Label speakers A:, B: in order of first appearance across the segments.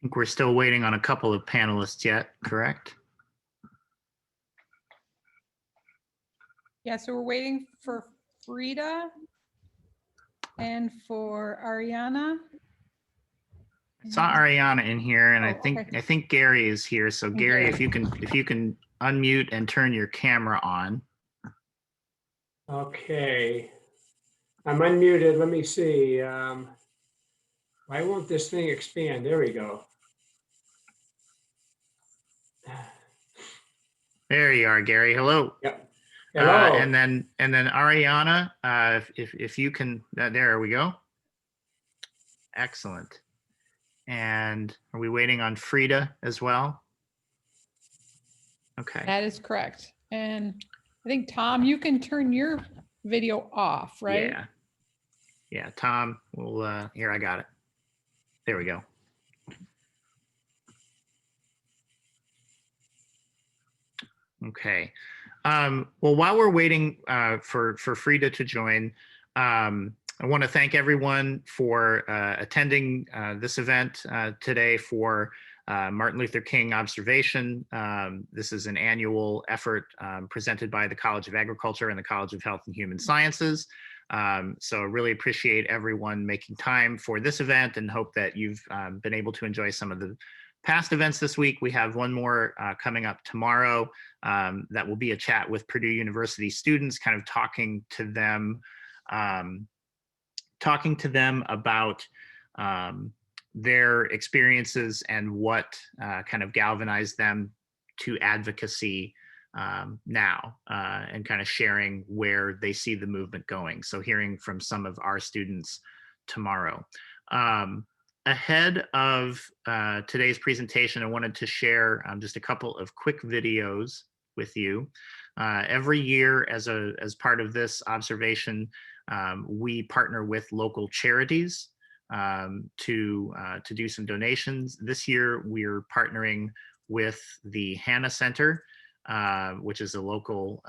A: think we're still waiting on a couple of panelists yet, correct?
B: Yeah, so we're waiting for Frida and for Ariana.
A: I saw Ariana in here, and
B: Oh,
A: I think Gary is here. So Gary, if you can unmute and turn your camera on.
C: Okay, I'm unmuted. Let me see. Why won't this thing expand? There we go.
A: There you are, Gary. Hello.
C: Yep. Hello.
A: And then Ariana, if you can, there we go. Excellent. And are we waiting on Frida as well? Okay.
B: That is correct. And I think, Tom, you can turn your video off, right?
A: Yeah. Yeah, Tom, will here, I got it. There we go. Okay. Well, while we're waiting for Frida to join, I want to thank everyone for attending this event today for Martin Luther King Observation. This is an annual effort presented by the College of Agriculture and the College of Health and Human Sciences. So I really appreciate everyone making time for this event and hope that you've been able to enjoy some of the past events this week. We have one more coming up tomorrow that will be a chat with Purdue University students, kind of talking to them about their experiences and what kind of galvanized them to advocacy now, and kind of sharing where they see the movement going. So hearing from some of our students tomorrow. Ahead of today's presentation, I wanted to share just a couple of quick videos with you. Every year, as part of this observation, we partner with local charities to do some donations. This year, we're partnering with the Hannah Center, which is a local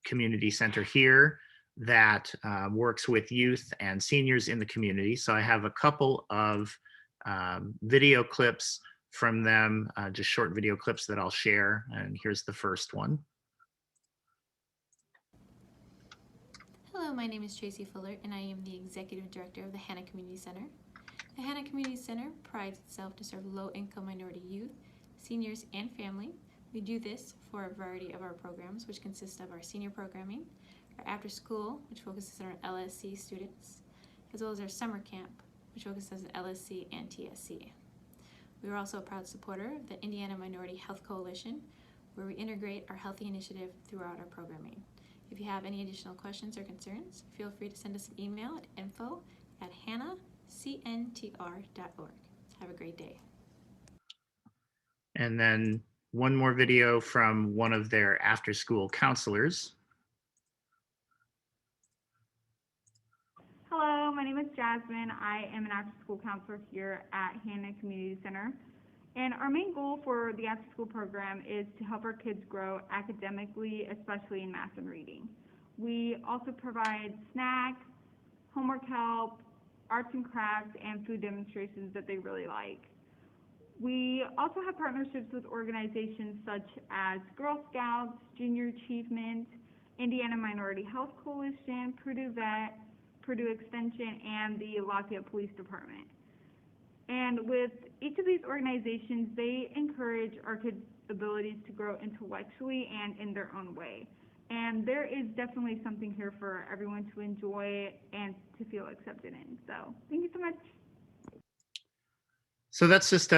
A: community center here that works with youth and seniors in the community. So I have a couple of video clips from them, just short video clips that I'll share. And here's the first one.
D: Hello, my name is Tracy Fuller, and I am the Executive Director of the Hannah Community Center. The Hannah Community Center prides itself to serve low-income minority youth, seniors, and family. We do this for a variety of our programs, which consist of our senior programming, our after school, which focuses on our LSC students, as well as our summer camp, which focuses on LSC and TSC. We are also a proud supporter of the Indiana Minority Health Coalition, where we integrate our healthy initiative throughout our programming. If you have any additional questions or concerns, feel free to send us an email at info@hannahcntr.org. Have a great day.
A: And then one more video from one of their after-school counselors.
E: Hello, my name is Jasmine. I am an after-school counselor here at Hannah Community Center. And our main goal for the after-school program is to help our kids grow academically, especially in math and reading. We also provide snacks, homework help, arts and crafts, and food demonstrations that they really like. We also have partnerships with organizations such as Girl Scouts, Junior Achievement, Indiana Minority Health Coalition, Purdue Vet, Purdue Extension, and the Lafayette Police Department. And with each of these organizations, they encourage our kids' abilities to grow intellectually and in their own way. And there is definitely something here for everyone to enjoy and to feel accepted in. So thank you so much.
A: So that's just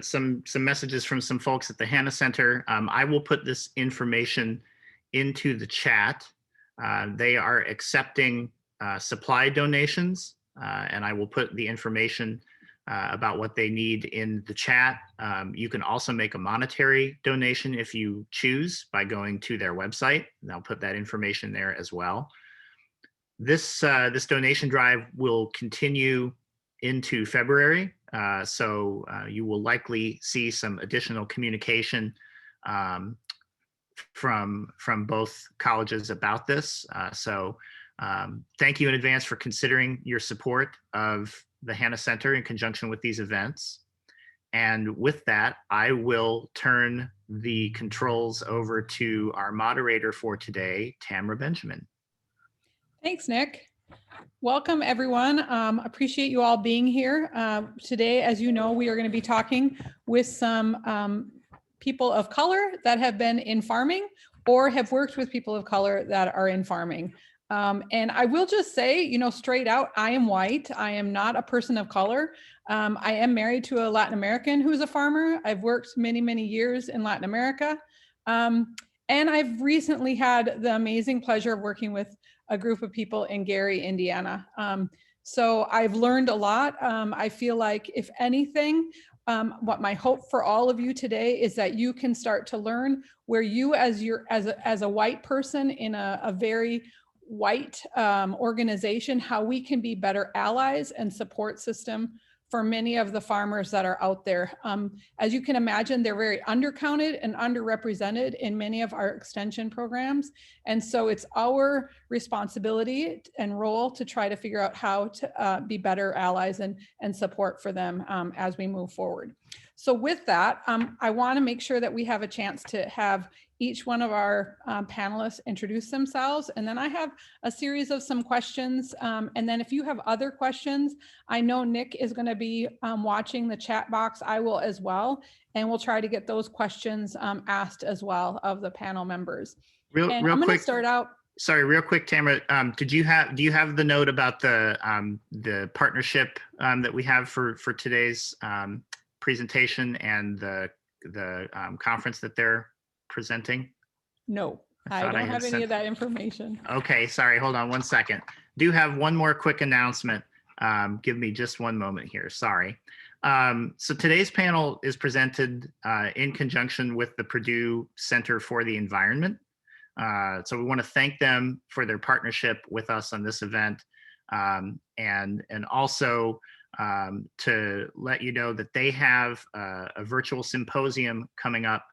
A: some messages from some folks at the Hannah Center. I will put this information into the chat. They are accepting supply donations, and I will put the information about what they need in the chat. You can also make a monetary donation if you choose by going to their website, and I'll put that information there as well. This donation drive will continue into February, so you will likely see some additional communication from both colleges about this. So thank you in advance for considering your support of the Hannah Center in conjunction with these events. And with that, I will turn the controls over to our moderator for today, Tamara Benjamin.
B: Thanks, Nick. Welcome, everyone. Appreciate you all being here. Today, as you know, we are going to be talking with some people of color that have been in farming or have worked with people of color that are in farming. And I will just say, you know, straight out, I am white. I am not a person of color. I am married to a Latin American who's a farmer. I've worked many, many years in Latin America. And I've recently had the amazing pleasure of working with a group of people in Gary, Indiana. So I've learned a lot. I feel like, if anything, what my hope for all of you today is that you can start to learn where you, as a white person in a very white organization, how we can be better allies and support system for many of the farmers that are out there. As you can imagine, they're very undercounted and underrepresented in many of our extension programs. And so it's our responsibility and role to try to figure out how to be better allies and support for them as we move forward. So with that, I want to make sure that we have a chance to have each one of our panelists introduce themselves. And then I have a series of some questions. And then if you have other questions, I know Nick is going to be watching the chat box. I will as well. And we'll try to get those questions asked as well of the panel members.
A: Real
B: I'm
A: quick.
B: going to start out.
A: Sorry, real quick, Tamara. Do you have the note about the partnership that we have for today's presentation and the conference that they're presenting?
B: No, I
A: thought
B: don't
A: had
B: have any
A: sent-
B: of that information.
A: Okay, sorry, hold on one second. Do have one more quick announcement. Give me just one moment here, sorry. So today's panel is presented in conjunction with the Purdue Center for the Environment. So we want to thank them for their partnership with us on this event, and also to let you know that they have a virtual symposium coming up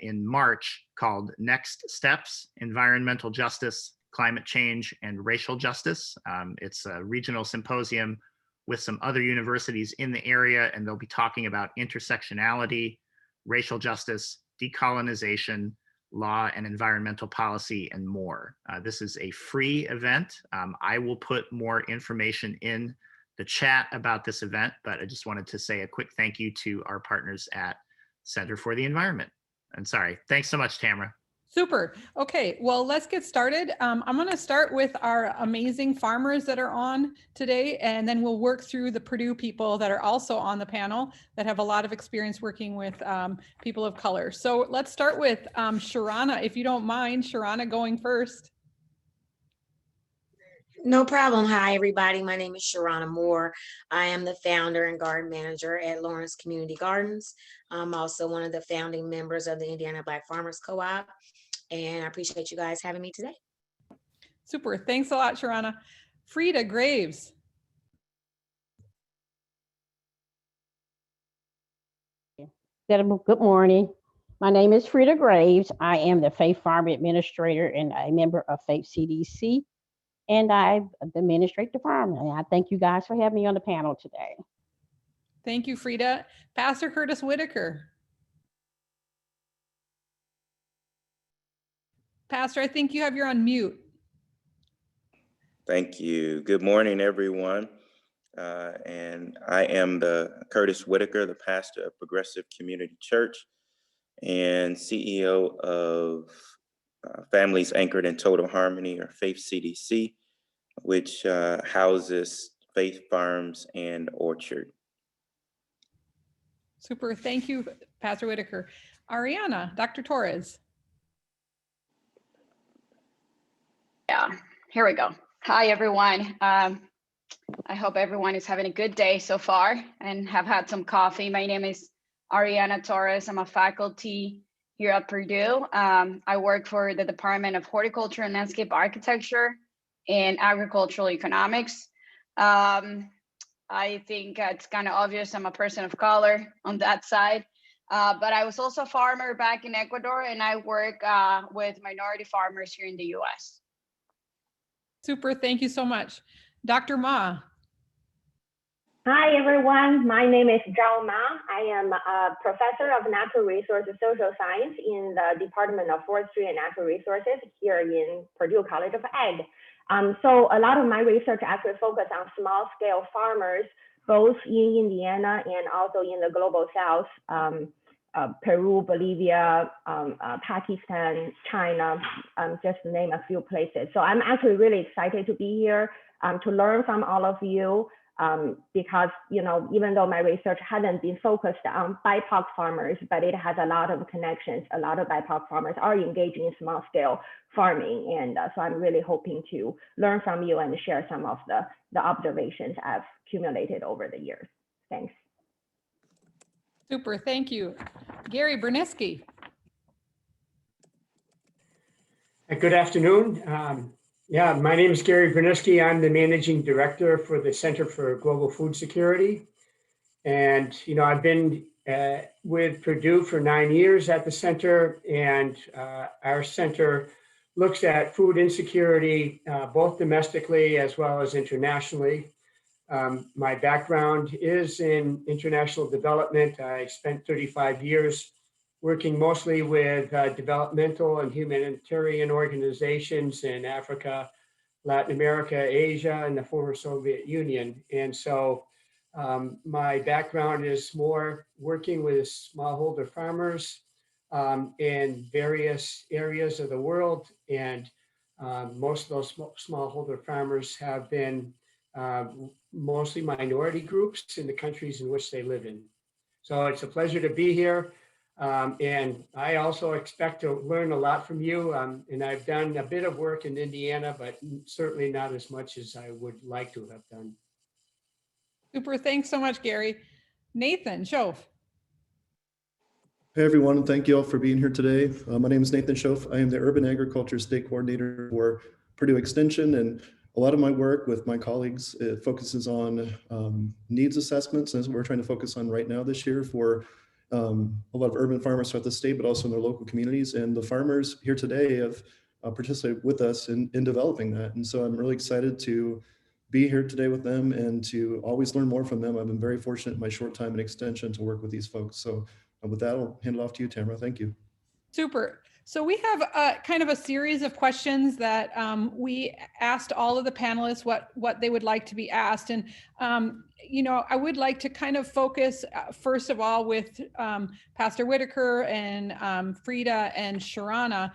A: in March called Next Steps: Environmental Justice, Climate Change, and Racial Justice. It's a regional symposium with some other universities in the area, and they'll be talking about intersectionality, racial justice, decolonization, law and environmental policy, and more. This is a free event. I will put more information in the chat about this event, but I just wanted to say a quick thank you to our partners at Center for the Environment. And sorry, thanks so much, Tamara.
B: Super. Okay, well, let's get started. I'm going to start with our amazing farmers that are on today, and then we'll work through the Purdue people that are also on the panel that have a lot of experience working with people of color. So let's start with Sharana, if you don't mind, Sharana going first.
F: No problem. Hi, everybody. My name is Sharana Moore. I am the founder and garden manager at Lawrence Community Gardens. I'm also one of the founding members of the Indiana Black Farmers Co-op, and I appreciate you guys having me today.
B: Super. Thanks a lot, Sharana. Frida Graves.
G: Good morning. My name is Frida Graves. I am the Faith Farm Administrator and a member of Faith CDC. And I administrate the farm. And I thank you guys for having me on the panel today.
B: Thank you, Frida. Pastor Curtis Whitaker. Pastor, I think you have your on mute.
H: Thank you. Good morning, everyone. And I am the Curtis Whitaker, the pastor of Progressive Community Church and CEO of Families Anchored in Total Harmony, or Faith CDC, which houses Faith Farms and Orchard.
B: Super. Thank you, Pastor Whitaker. Ariana, Dr. Torres.
I: Yeah, here we go. Hi, everyone. I hope everyone is having a good day so far and have had some coffee. My name is Ariana Torres. I'm a faculty here at Purdue. I work for the Department of Horticulture and Landscape Architecture and Agricultural Economics. I think it's kind of obvious I'm a person of color on that side, but I was also a farmer back in Ecuador, and I work with minority farmers here in the US.
B: Super, thank you so much. Dr. Ma.
J: Hi, everyone. My name is Zhao Ma. I am a professor of natural resources social science in the Department of Forestry and Natural Resources here in Purdue College of Ag. So a lot of my research actually focus on small scale farmers, both in Indiana and also in the global South, Peru, Bolivia, Pakistan, China, just to name a few places. So I'm actually really excited to be here to learn from all of you. Because, you know, even though my research hadn't been focused on BIPOC farmers, but it has a lot of connections. A lot of BIPOC farmers are engaging in small scale farming. And so I'm really hoping to learn from you and share some of the observations I've accumulated over the years. Thanks.
B: Super, thank you. Gary Berniski.
C: Good afternoon. Yeah, my name is Gary Berniski. I'm the managing director for the Center for Global Food Security. And, you know, I've been with Purdue for 9 years at the center, and our center looks at food insecurity, both domestically as well as internationally. My background is in international development. I spent 35 years working mostly with developmental and humanitarian organizations in Africa, Latin America, Asia, and the former Soviet Union. And so my background is more working with smallholder farmers in various areas of the world. And most of those smallholder farmers have been mostly minority groups in the countries in which they live in. So it's a pleasure to be here. And I also expect to learn a lot from you. And I've done a bit of work in Indiana, but certainly not as much as I would like to have done.
B: Super, thanks so much, Gary. Nathan Schoaf.
K: Hey everyone, and thank you all for being here today. My name is Nathan Schoaf. I am the Urban Agriculture State Coordinator for Purdue Extension, and a lot of my work with my colleagues focuses on needs assessments, as we're trying to focus on right now this year for a lot of urban farmers throughout the state, but also in their local communities. And the farmers here today have participated with us in developing that. And so I'm really excited to be here today with them and to always learn more from them. I've been very fortunate in my short time in Extension to work with these folks. So with that, I'll hand it off to you, Tamara. Thank you.
B: Super. So we have kind of a series of questions that we asked all of the panelists what they would like to be asked. And, you know, I would like to kind of focus, first of all, with Pastor Whitaker and Frida and Sharana,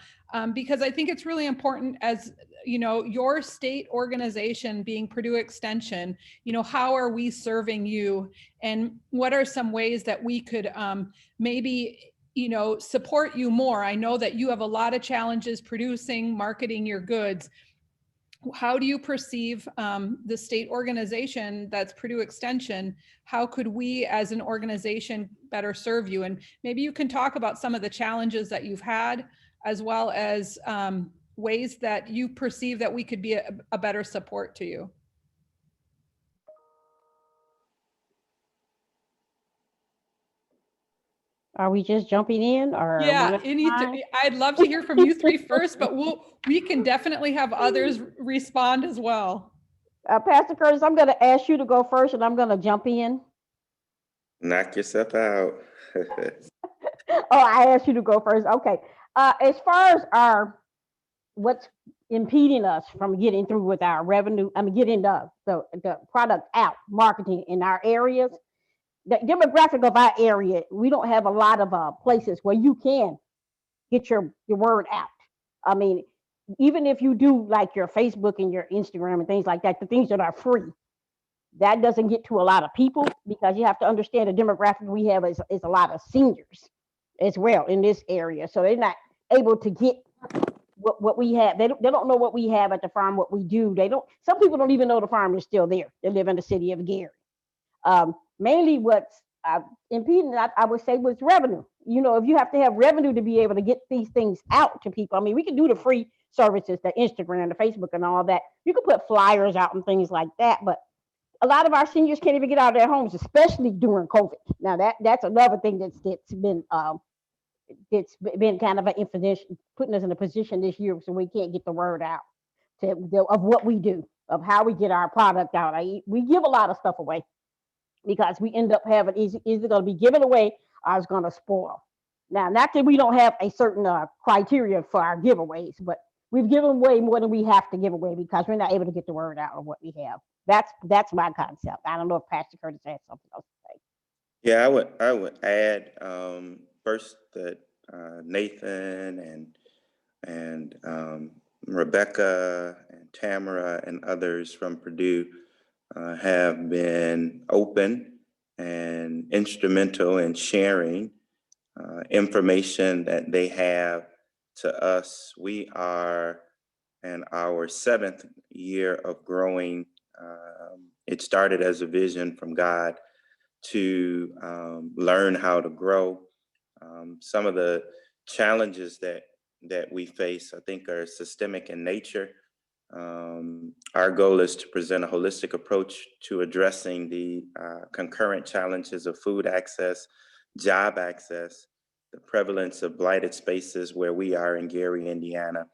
B: because I think it's really important as, you know, your state organization being Purdue Extension, you know, how are we serving you? And what are some ways that we could maybe, you know, support you more? I know that you have a lot of challenges producing, marketing your goods. How do you perceive the state organization that's Purdue Extension? How could we as an organization better serve you? And maybe you can talk about some of the challenges that you've had, as well as ways that you perceive that we could be a better support to you.
G: Are we just jumping in, or
B: Yeah, I'd love to hear from you three first, but we can definitely have others respond as well.
G: Pastor Curtis, I'm going to ask you to go first, and I'm going to jump in.
H: Knock yourself out.
G: Oh, I asked you to go first. Okay. As far as what's impeding us from getting through with our revenue, getting the product out, marketing in our areas, the demographic of our area, we don't have a lot of places where you can get your word out. I mean, even if you do like your Facebook and your Instagram and things like that, the things that are free, that doesn't get to a lot of people, because you have to understand the demographic we have is a lot of seniors as well in this area. So they're not able to get what we have. They don't know what we have at the farm, what we do. Some people don't even know the farm is still there. They live in the city of Gary. Mainly what's impeding, I would say, was revenue. You know, if you have to have revenue to be able to get these things out to people. I mean, we can do the free services, the Instagram, the Facebook, and all that. You can put flyers out and things like that, but a lot of our seniors can't even get out of their homes, especially during COVID. Now that's another thing that's been kind of an imposition, putting us in a position this year so we can't get the word out of what we do, of how we get our product out. We give a lot of stuff away. because we end up having either going to be given away or it's going to spoil. Now, not that we don't have a certain criteria for our giveaways, but we've given away more than we have to give away because we're not able to get the word out of what we have. That's my concept. I don't know if Pastor Curtis has something else to say.
H: Yeah, I would add first that Nathan and Rebecca and Tamara and others from Purdue have been open and instrumental in sharing information that they have to us. We are in our 7th year of growing. It started as a vision from God to learn how to grow. Some of the challenges that we face, I think, are systemic in nature. Our goal is to present a holistic approach to addressing the concurrent challenges of food access, job access, the prevalence of blighted spaces where we are in Gary, Indiana,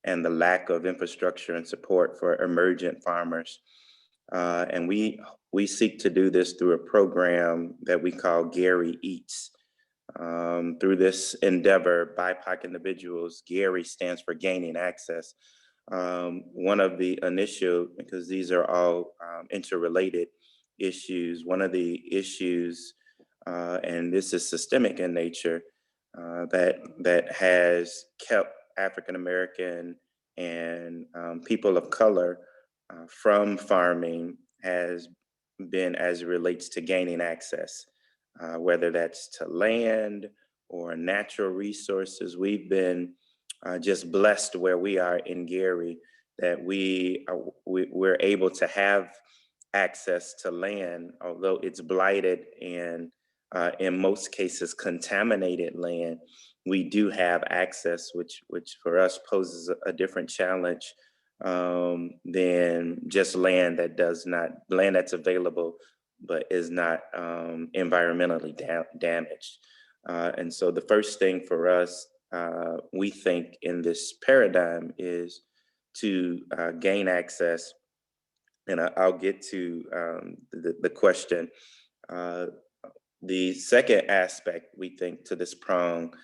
H: and the lack of infrastructure and support for emergent farmers. And we seek to do this through a program that we call Gary Eats. Through this endeavor, BIPOC individuals, Gary stands for gaining access. One of the initial, because these are all interrelated issues, one of the issues, and this is systemic in nature, that has kept African American and people of color from farming has been as it relates to gaining access, whether that's to land or natural resources. We've been just blessed where we are in Gary that we're able to have access to land, although it's blighted and in most cases contaminated land. We do have access, which for us poses a different challenge than just land that's available but is not environmentally damaged. And so the first thing for us, we think in this paradigm, is to gain access. And I'll get to the question. The second aspect, we think, to this prong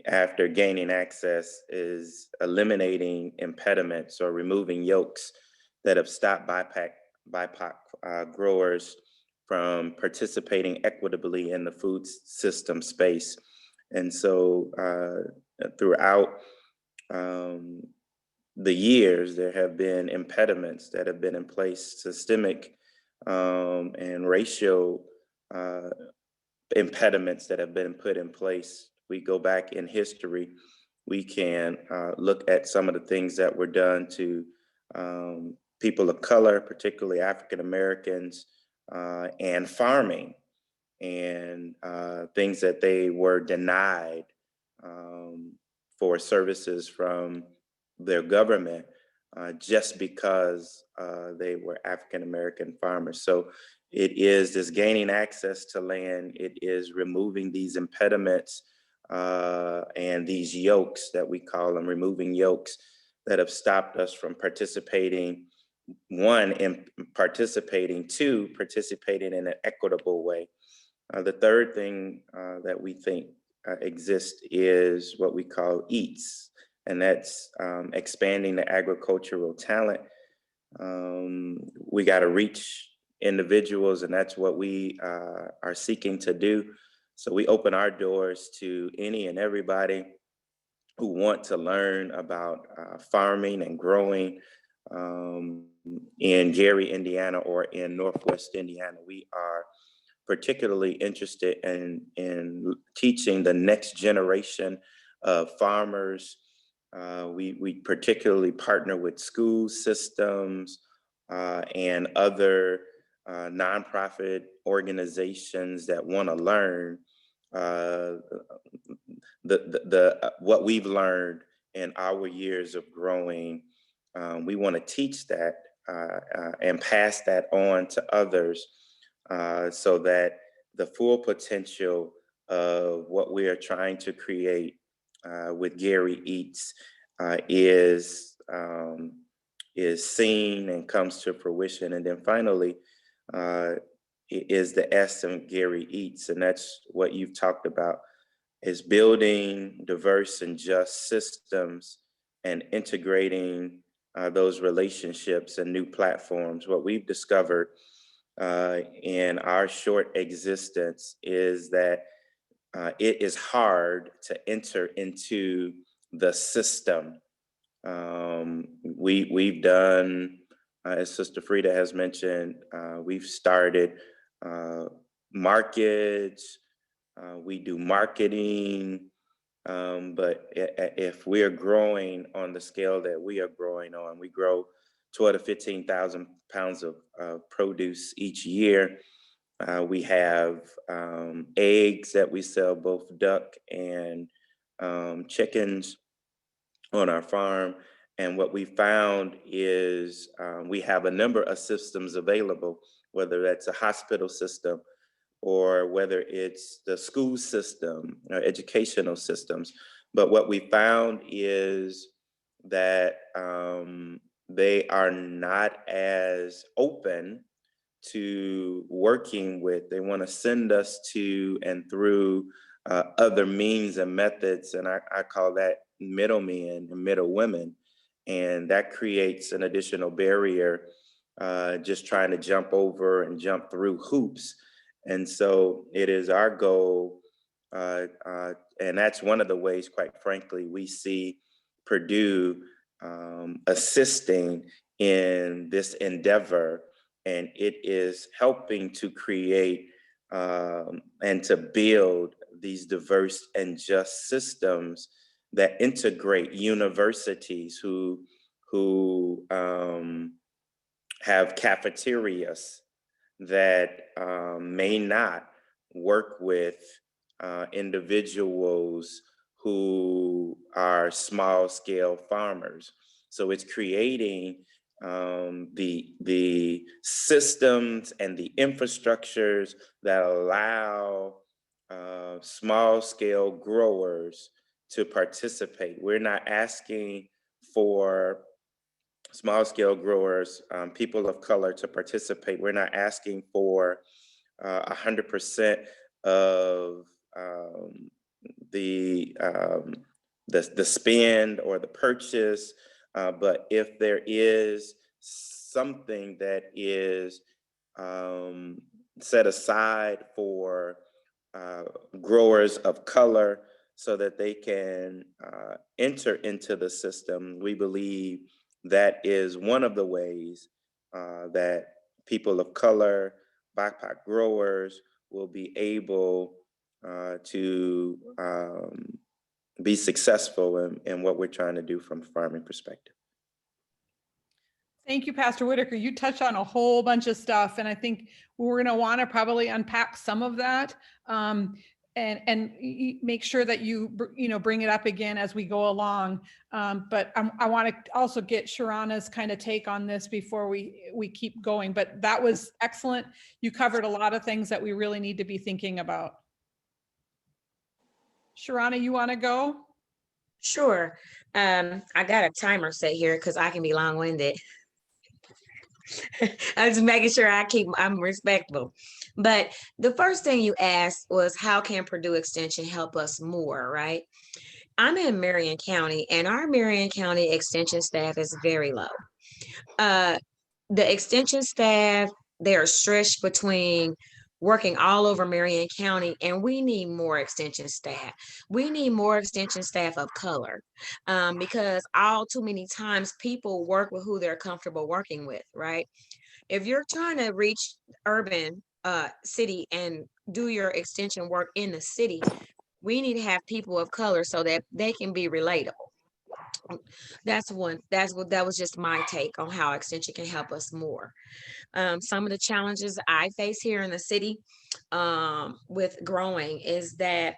H: after gaining access is eliminating impediments or removing yokes that have stopped BIPOC growers from participating equitably in the food system space. And so throughout the years, there have been impediments that have been in place, systemic and racial impediments that have been put in place. We go back in history, we can look at some of the things that were done to people of color, particularly African Americans, and farming, and things that they were denied for services from their government just because they were African American farmers. So it is this gaining access to land, it is removing these impediments and these yokes that we call them, removing yokes that have stopped us from participating, one, in participating, two, participating in an equitable way. The third thing that we think exists is what we call EATS, and that's expanding the agricultural talent. We got to reach individuals, and that's what we are seeking to do. So we open our doors to any and everybody who want to learn about farming and growing in Gary, Indiana, or in Northwest Indiana. We are particularly interested in teaching the next generation of farmers. We particularly partner with school systems and other nonprofit organizations that want to learn what we've learned in our years of growing. We want to teach that and pass that on to others so that the full potential of what we are trying to create with Gary Eats is seen and comes to fruition. And then finally, is the S in Gary Eats, and that's what you've talked about, is building diverse and just systems and integrating those relationships and new platforms. What we've discovered in our short existence is that it is hard to enter into the system. We've done, as Sister Frida has mentioned, we've started markets, we do marketing, but if we are growing on the scale that we are growing on, we grow 12 to 15,000 pounds of produce each year. We have eggs that we sell, both duck and chickens on our farm. And what we found is we have a number of systems available, whether that's a hospital system or whether it's the school system or educational systems. But what we found is that they are not as open to working with. They want to send us to and through other means and methods, and I call that middlemen and middle women. And that creates an additional barrier, just trying to jump over and jump through hoops. And so it is our goal, and that's one of the ways, quite frankly, we see Purdue assisting in this endeavor, and it is helping to create and to build these diverse and just systems that integrate universities who have cafeterias that may not work with individuals who are small scale farmers. So it's creating the systems and the infrastructures that allow small scale growers to participate. We're not asking for small scale growers, people of color to participate. We're not asking for 100% of the spend or the purchase, but if there is something that is set aside for growers of color so that they can enter into the system, we believe that is one of the ways that people of color, BIPOC growers will be able to be successful in what we're trying to do from a farming perspective.
B: Thank you, Pastor Whitaker. You touched on a whole bunch of stuff, and I think we're going to want to probably unpack some of that and make sure that you bring it up again as we go along. But I want to also get Sharana's kind of take on this before we keep going. But that was excellent. You covered a lot of things that we really need to be thinking about. Sharana, you want to go?
F: Sure. I got a timer set here because I can be long-winded. I was making sure I'm respectful. But the first thing you asked was, how can Purdue Extension help us more, right? I'm in Marion County, and our Marion County Extension staff is very low. The Extension staff, they are stretched between working all over Marion County, and we need more Extension staff. We need more Extension staff of color because all too many times people work with who they're comfortable working with, right? If you're trying to reach urban city and do your extension work in the city, we need to have people of color so that they can be relatable. That was just my take on how extension can help us more. Some of the challenges I face here in the city with growing is that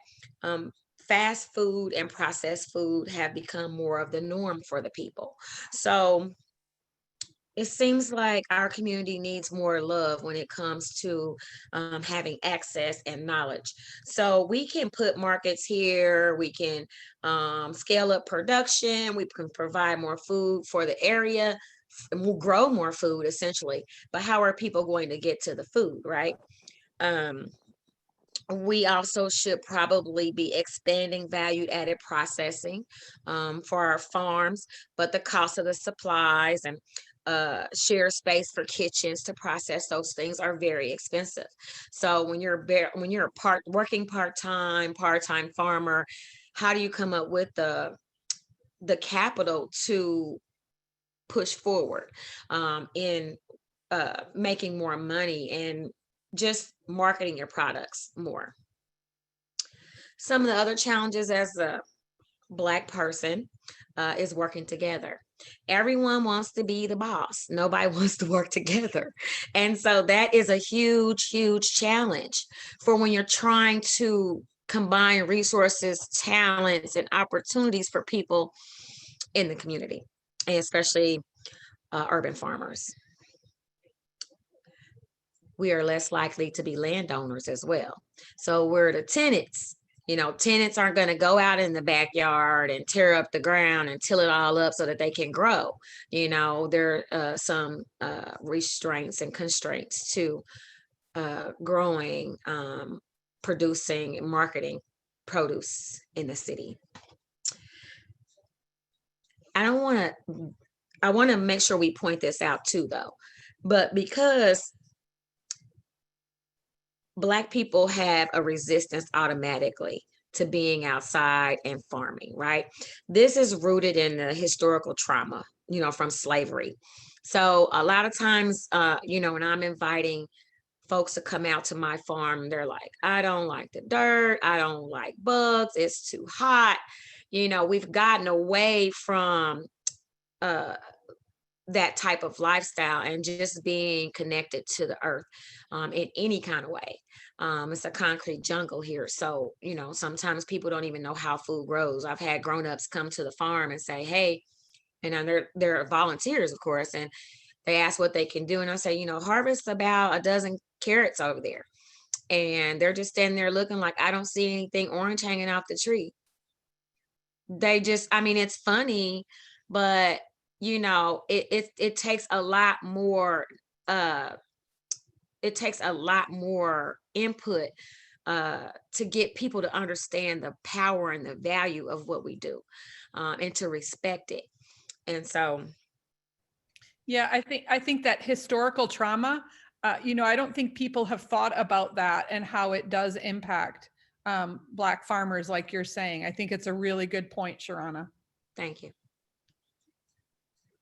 F: fast food and processed food have become more of the norm for the people. So it seems like our community needs more love when it comes to having access and knowledge. So we can put markets here, we can scale up production, we can provide more food for the area, and we'll grow more food essentially. But how are people going to get to the food, right? We also should probably be expanding value added processing for our farms, but the cost of the supplies and share space for kitchens to process those things are very expensive. So when you're working part-time farmer, how do you come up with the capital to push forward in making more money and just marketing your products more? Some of the other challenges as a Black person is working together. Everyone wants to be the boss. Nobody wants to work together. And so that is a huge, huge challenge for when you're trying to combine resources, talents, and opportunities for people in the community, and especially urban farmers. We are less likely to be landowners as well. So we're the tenants. You know, tenants aren't going to go out in the backyard and tear up the ground and till it all up so that they can grow. You know, there are some restraints and constraints to growing, producing, and marketing produce in the city. I want to make sure we point this out too, though, but because Black people have a resistance automatically to being outside and farming, right? This is rooted in the historical trauma, you know, from slavery. So a lot of times, you know, when I'm inviting folks to come out to my farm, they're like, I don't like the dirt. I don't like bugs. It's too hot. You know, we've gotten away from that type of lifestyle and just being connected to the earth in any kind of way. It's a concrete jungle here. So, you know, sometimes people don't even know how food grows. I've had grownups come to the farm and say, hey, and they're volunteers, of course, and they ask what they can do. And I say, you know, harvest about a dozen carrots over there. And they're just standing there looking like, I don't see anything orange hanging off the tree. They just, I mean, it's funny, but you know, it takes a lot more, input to get people to understand the power and the value of what we do, and to respect it. And so,
B: yeah, I think that historical trauma, you know, I don't think people have thought about that and how it does impact Black farmers, like you're saying. I think it's a really good point, Sharana.
F: Thank you.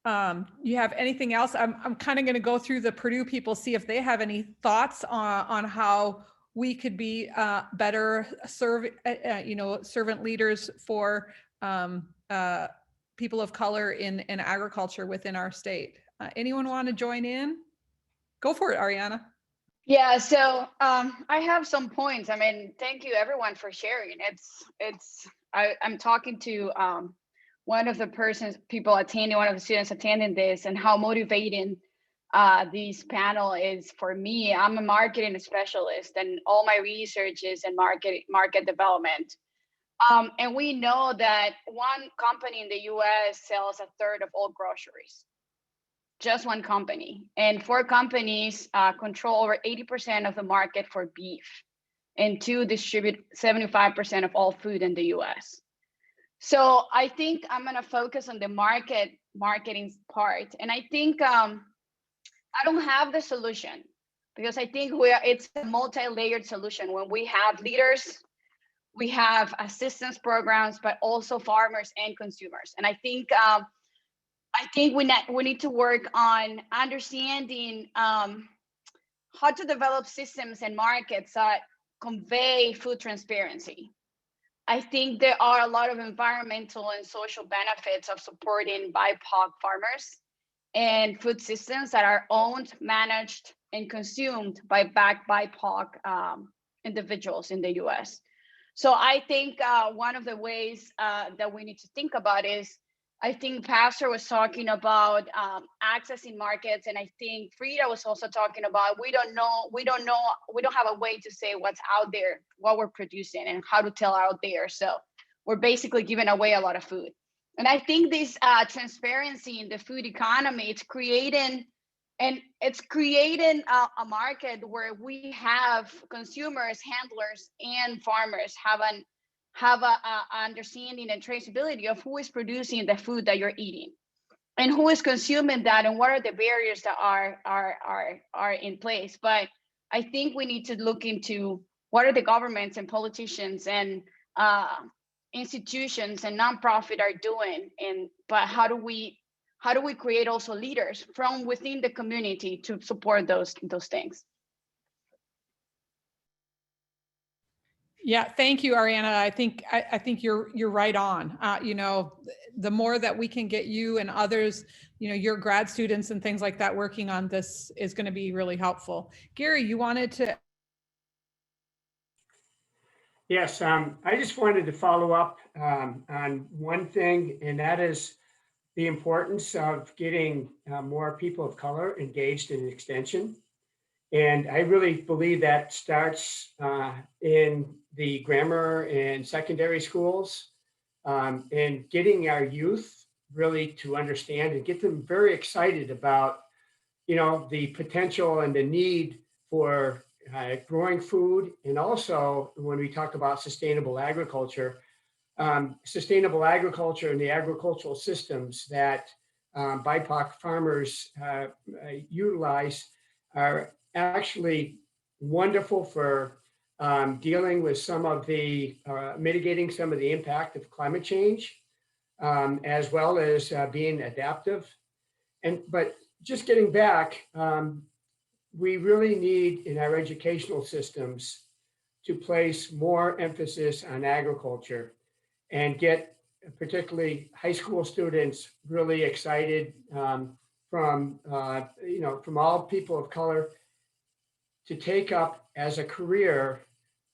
B: You have anything else? I'm kind of going to go through the Purdue people, see if they have any thoughts on how we could be better servant leaders for people of color in agriculture within our state. Anyone want to join in? Go for it, Ariana.
I: Yeah, so I have some points. I mean, thank you everyone for sharing. I'm talking to one of the students attending this, and how motivating this panel is for me. I'm a marketing specialist, and all my research is in market development. And we know that one company in the US sells a third of all groceries. Just one company. And 4 companies control over 80% of the market for beef, and 2 distribute 75% of all food in the US. So I think I'm going to focus on the marketing part. And I think I don't have the solution, because I think it's a multi-layered solution. When we have leaders, we have assistance programs, but also farmers and consumers. And I think we need to work on understanding how to develop systems and markets that convey food transparency. I think there are a lot of environmental and social benefits of supporting BIPOC farmers and food systems that are owned, managed, and consumed by BIPOC individuals in the US. So I think one of the ways that we need to think about is, I think Pastor was talking about accessing markets, and I think Frida was also talking about we don't have a way to say what's out there, what we're producing, and how to tell out there. So we're basically giving away a lot of food. And I think this transparency in the food economy, it's creating and it's creating a market where we have consumers, handlers, and farmers have a understanding and traceability of who is producing the food that you're eating and who is consuming that and what are the barriers that are in place. But I think we need to look into what are the governments and politicians and institutions and nonprofit are doing, but how do we create also leaders from within the community to support those things?
B: Yeah, thank you, Ariana. I think you're right on. You know, the more that we can get you and others, you know, your grad students and things like that working on this is going to be really helpful. Gary, you wanted to.
C: Yes, I just wanted to follow up on one thing, and that is the importance of getting more people of color engaged in extension. And I really believe that starts in the grammar and secondary schools, and getting our youth really to understand and get them very excited about, you know, the potential and the need for growing food. And also when we talk about sustainable agriculture and the agricultural systems that BIPOC farmers utilize are actually wonderful for dealing with some of the, mitigating some of the impact of climate change, as well as being adaptive. But just getting back, we really need in our educational systems to place more emphasis on agriculture and get particularly high school students really excited from all people of color to take up as a career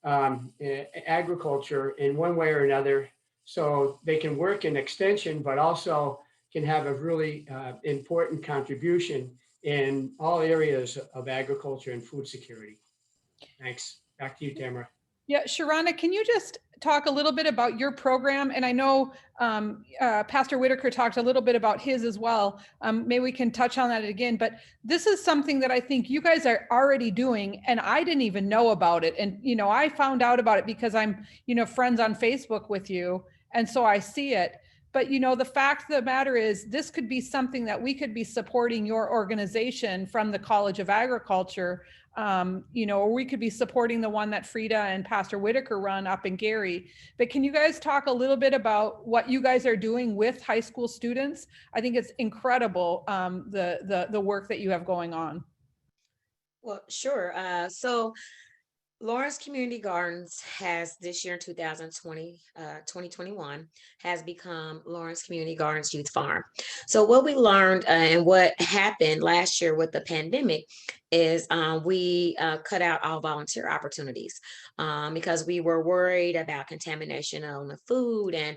C: agriculture in one way or another, so they can work in extension, but also can have a really important contribution in all areas of agriculture and food security. Thanks. Back to you, Tamara.
B: Yeah, Sharana, can you just talk a little bit about your program? And I know Pastor Whitaker talked a little bit about his as well. Maybe we can touch on that again, but this is something that I think you guys are already doing, and I didn't even know about it. And, you know, I found out about it because I'm, you know, friends on Facebook with you. And so I see it. But, you know, the fact of the matter is this could be something that we could be supporting your organization from the College of Agriculture, you know, or we could be supporting the one that Frida and Pastor Whitaker run up in Gary. But can you guys talk a little bit about what you guys are doing with high school students? I think it's incredible, the work that you have going on.
F: Well, sure. So Lawrence Community Gardens has this year in 2021 has become Lawrence Community Gardens Youth Farm. So what we learned and what happened last year with the pandemic is we cut out all volunteer opportunities because we were worried about contamination on the food, and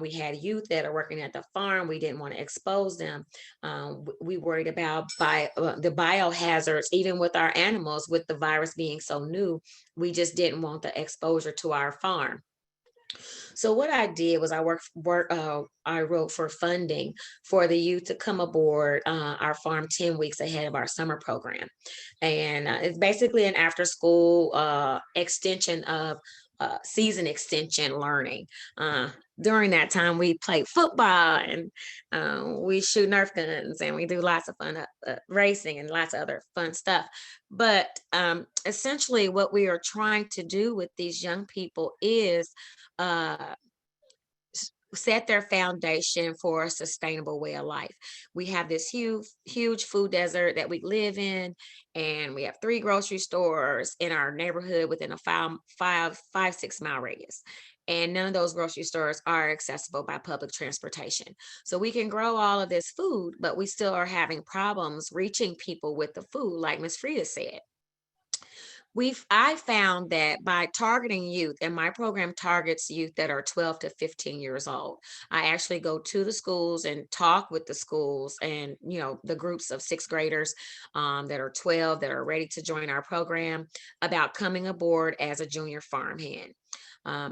F: we had youth that are working at the farm. We didn't want to expose them. We worried about the biohazards, even with our animals, with the virus being so new. We just didn't want the exposure to our farm. So what I did was I wrote for funding for the youth to come aboard our farm 10 weeks ahead of our summer program. And it's basically an after school extension of season extension learning. During that time, we play football and we shoot Nerf guns and we do lots of fun racing and lots of other fun stuff. But essentially what we are trying to do with these young people is set their foundation for a sustainable way of life. We have this huge food desert that we live in, and we have 3 grocery stores in our neighborhood within a 5-6 mile radius. And none of those grocery stores are accessible by public transportation. So we can grow all of this food, but we still are having problems reaching people with the food, like Ms. Frida said. I found that by targeting youth, and my program targets youth that are 12 to 15 years old. I actually go to the schools and talk with the schools and, you know, the groups of 6th graders that are 12 that are ready to join our program about coming aboard as a junior farmhand.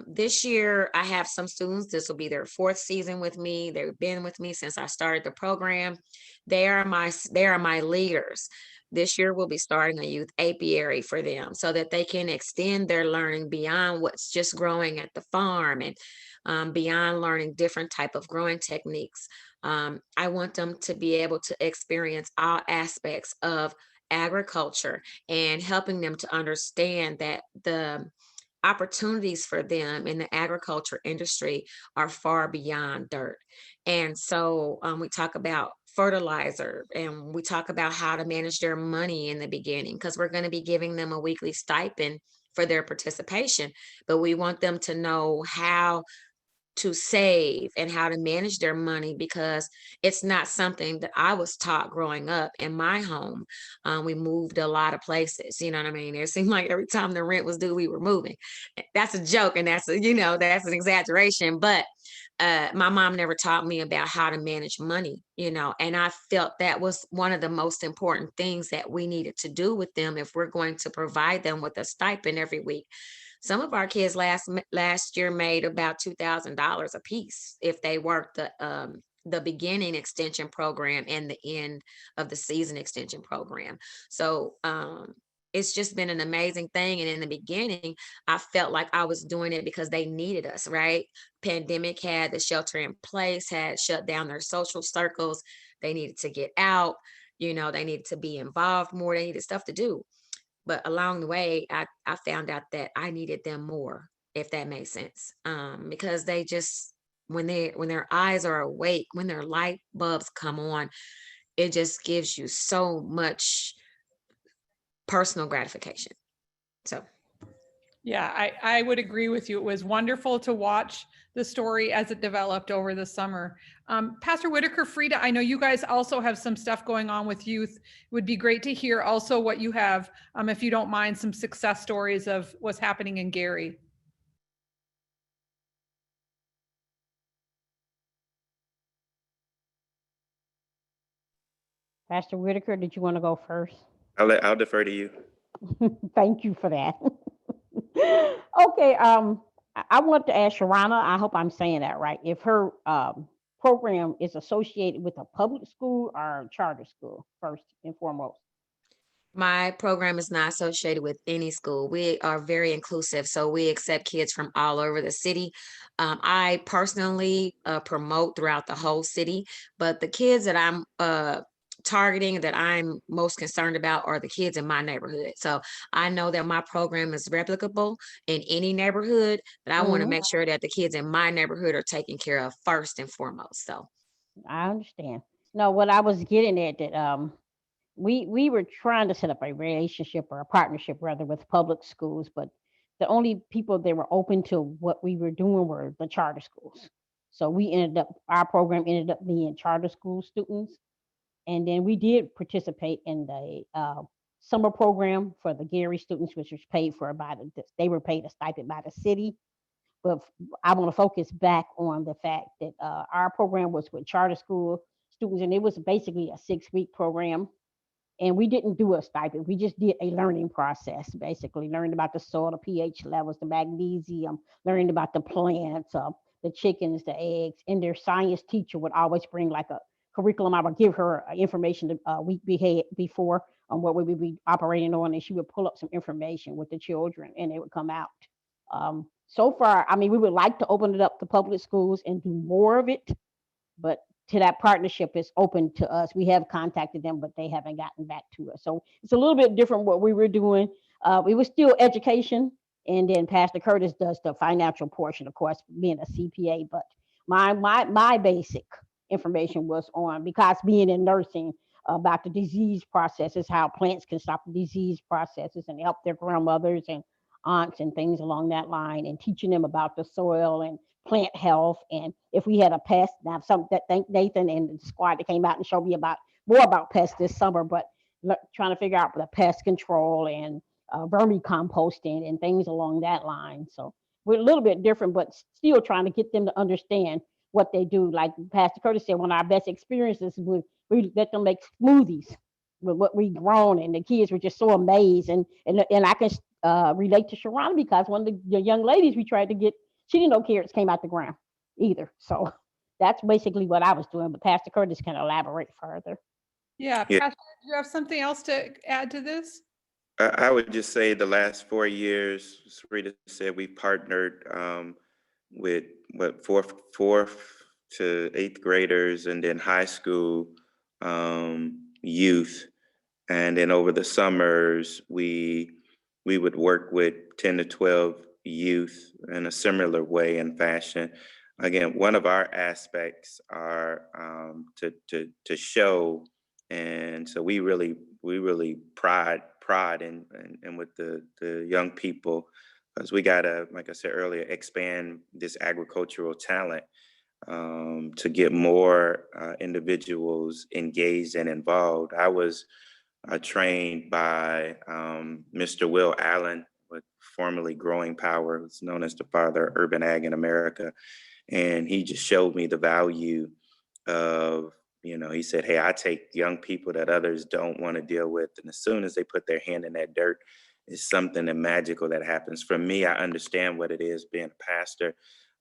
F: This year, I have some students, this will be their 4th season with me. They've been with me since I started the program. They are my leaders. This year, we'll be starting a youth apiary for them so that they can extend their learning beyond what's just growing at the farm and beyond learning different type of growing techniques. I want them to be able to experience all aspects of agriculture and helping them to understand that the opportunities for them in the agriculture industry are far beyond dirt. And so we talk about fertilizer and we talk about how to manage their money in the beginning, because we're going to be giving them a weekly stipend for their participation, but we want them to know how to save and how to manage their money, because it's not something that I was taught growing up in my home. We moved a lot of places, you know what I mean? It seemed like every time the rent was due, we were moving. That's a joke and that's an exaggeration, but my mom never taught me about how to manage money, and I felt that was one of the most important things that we needed to do with them if we're going to provide them with a stipend every week. Some of our kids last year made about $2,000 a piece if they worked the beginning extension program and the end of the season extension program. So it's just been an amazing thing. And in the beginning, I felt like I was doing it because they needed us, right? Pandemic had the shelter in place, had shut down their social circles. They needed to get out, they needed to be involved more. They needed stuff to do. But along the way, I found out that I needed them more, if that makes sense. Because they just, when their eyes are awake, when their light bulbs come on, it just gives you so much personal gratification. So.
B: Yeah, I would agree with you. It was wonderful to watch the story as it developed over the summer. Pastor Whitaker, Frida, I know you guys also have some stuff going on with youth. It would be great to hear also what you have, if you don't mind, some success stories of what's happening in Gary.
G: Pastor Whitaker, did you want to go first?
H: I'll defer to you.
G: Thank you for that. Okay, I want to ask Sharana, I hope I'm saying that right, if her program is associated with a public school or a charter school, first and foremost.
F: My program is not associated with any school. We are very inclusive, so we accept kids from all over the city. I personally promote throughout the whole city, but the kids that I'm targeting, that I'm most concerned about, are the kids in my neighborhood. So I know that my program is replicable in any neighborhood, but I want to make sure that the kids in my neighborhood are taken care of first and foremost. So
G: I understand. No, what I was getting at that we were trying to set up a relationship or a partnership rather with public schools, but the only people that were open to what we were doing were the charter schools. So our program ended up being charter school students. And then we did participate in the summer program for the Gary students, which was paid for they were paid a stipend by the city. But I want to focus back on the fact that our program was with charter school students, and it was basically a 6-week program. And we didn't do a stipend. We just did a learning process, basically learned about the soil, the pH levels, the magnesium, learned about the plants, the chickens, the eggs. And their science teacher would always bring like a curriculum. I would give her information a week before on what we would be operating on, and she would pull up some information with the children, and it would come out. So far, I mean, we would like to open it up to public schools and do more of it, but to that partnership is open to us. We have contacted them, but they haven't gotten back to us. So it's a little bit different what we were doing. It was still education. And then Pastor Curtis does the financial portion, of course, being a CPA. But my basic information was on, because being in nursing, about the disease processes, how plants can stop the disease processes and help their grandmothers and aunts and things along that line, and teaching them about the soil and plant health. And if we had a pest, now thank Nathan and the squad that came out and showed me more about pests this summer, but trying to figure out the pest control and vermicomposting and things along that line. So we're a little bit different, but still trying to get them to understand what they do. Like Pastor Curtis said, one of our best experiences was we let them make smoothies with what we grown, and the kids were just so amazed. And I can relate to Sharana because one of the young ladies we tried to get, she didn't know carrots came out the ground either. So that's basically what I was doing. But Pastor Curtis can elaborate further.
B: Yeah,
H: Yeah.
B: Pastor, do you have something else to add to this?
H: I would just say the last 4 years, as Rita said, we partnered with fourth to eighth graders and then high school youth. And then over the summers, we would work with 10 to 12 youth in a similar way and fashion. Again, one of our aspects are to show, and so we really pride in with the young people, because we gotta, like I said earlier, expand this agricultural talent to get more individuals engaged and involved. I was trained by Mr. Will Allen, with formerly Growing Power, who's known as the father of urban ag in America. And he just showed me the value of, he said, hey, I take young people that others don't want to deal with. And as soon as they put their hand in that dirt, it's something that magical that happens. For me, I understand what it is being a pastor,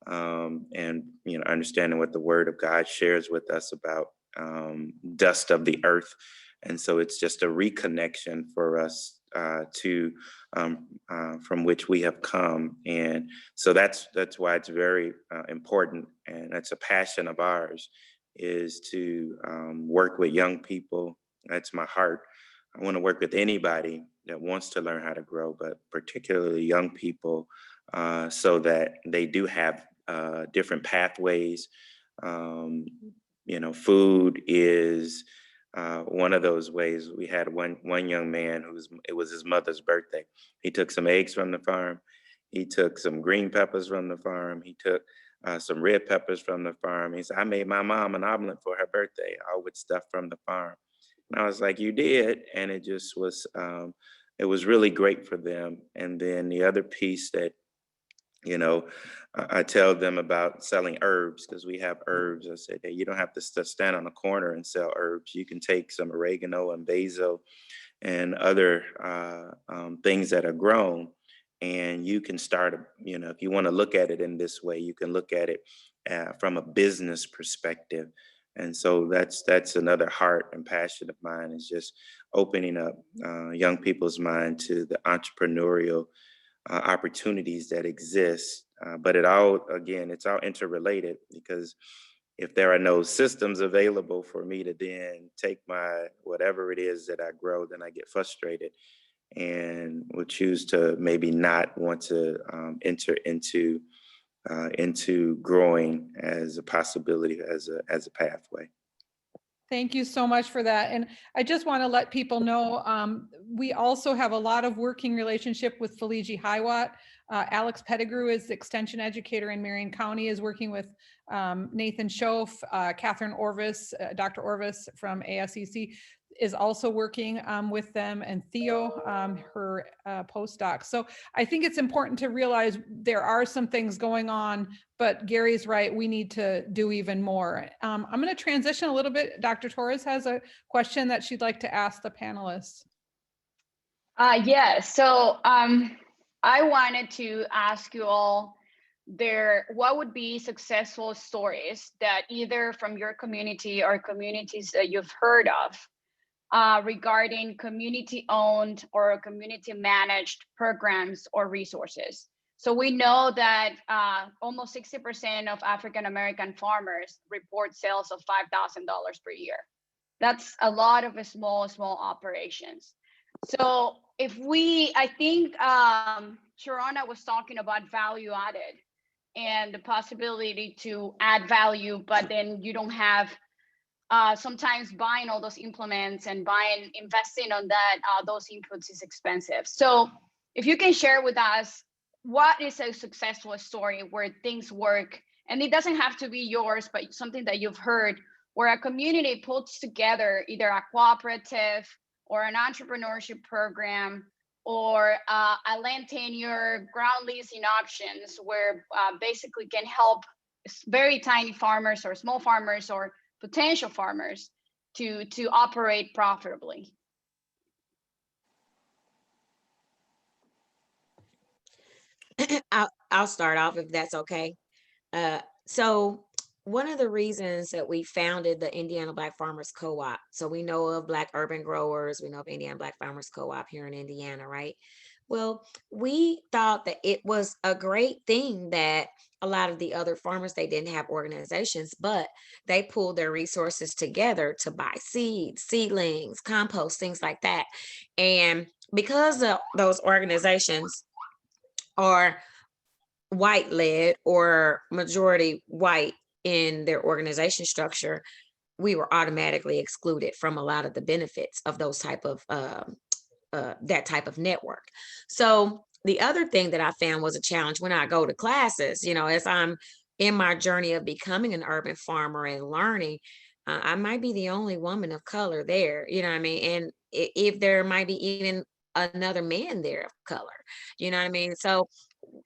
H: and, understanding what the word of God shares with us about dust of the earth. And so it's just a reconnection for us to from which we have come. And so that's why it's very important, and that's a passion of ours, is to work with young people. That's my heart. I want to work with anybody that wants to learn how to grow, but particularly young people, so that they do have different pathways. Food is one of those ways. We had one young man it was his mother's birthday. He took some eggs from the farm. He took some green peppers from the farm. He took some red peppers from the farm. He said, I made my mom an omelet for her birthday, all with stuff from the farm. And I was like, you did? And it just was, it was really great for them. And then the other piece that, I tell them about selling herbs, because we have herbs. I said, hey, you don't have to stand on a corner and sell herbs. You can take some oregano and basil and other things that are grown, and you can start, if you want to look at it in this way, you can look at it from a business perspective. And so that's another heart and passion of mine, is just opening up young people's mind to the entrepreneurial opportunities that exist. But it's all interrelated, because if there are no systems available for me to then take my whatever it is that I grow, then I get frustrated and will choose to maybe not want to enter into growing as a possibility, as a pathway.
B: Thank you so much for that. And I just want to let people know, we also have a lot of working relationship with Feligi Hiwatt. Alex Pettigrew is the extension educator in Marion County, is working with Nathan Schoaf, Catherine Orvis, Dr. Orvis from ASEC is also working with them, and Theo, her postdoc. So I think it's important to realize there are some things going on, but Gary's right, we need to do even more. I'm going to transition a little bit. Dr. Torres has a question that she'd like to ask the panelists.
I: Yes, so I wanted to ask you all what would be successful stories that either from your community or communities that you've heard of regarding community-owned or community-managed programs or resources. So we know that almost 60% of African-American farmers report sales of $5,000 per year. That's a lot of small operations. So I think Sharana was talking about value added and the possibility to add value, but then you don't have sometimes buying all those implements and investing on that, those inputs is expensive. So if you can share with us, what is a successful story where things work? And it doesn't have to be yours, but something that you've heard where a community puts together either a cooperative or an entrepreneurship program or a land tenure ground leasing options where basically can help very tiny farmers or small farmers or potential farmers to operate profitably.
F: I'll start off if that's okay. So one of the reasons that we founded the Indiana Black Farmers Co-op, so we know of Black Urban Growers, we know of Indiana Black Farmers Co-op here in Indiana, right? Well, we thought that it was a great thing that a lot of the other farmers, they didn't have organizations, but they pulled their resources together to buy seeds, seedlings, compost, things like that. And because of those organizations are white led or majority white in their organization structure, we were automatically excluded from a lot of the benefits of those type of that type of network. So the other thing that I found was a challenge when I go to classes, you know, as I'm in my journey of becoming an urban farmer and learning, I might be the only woman of color there, you know what I mean? And if there might be even another man there of color, you know what I mean? So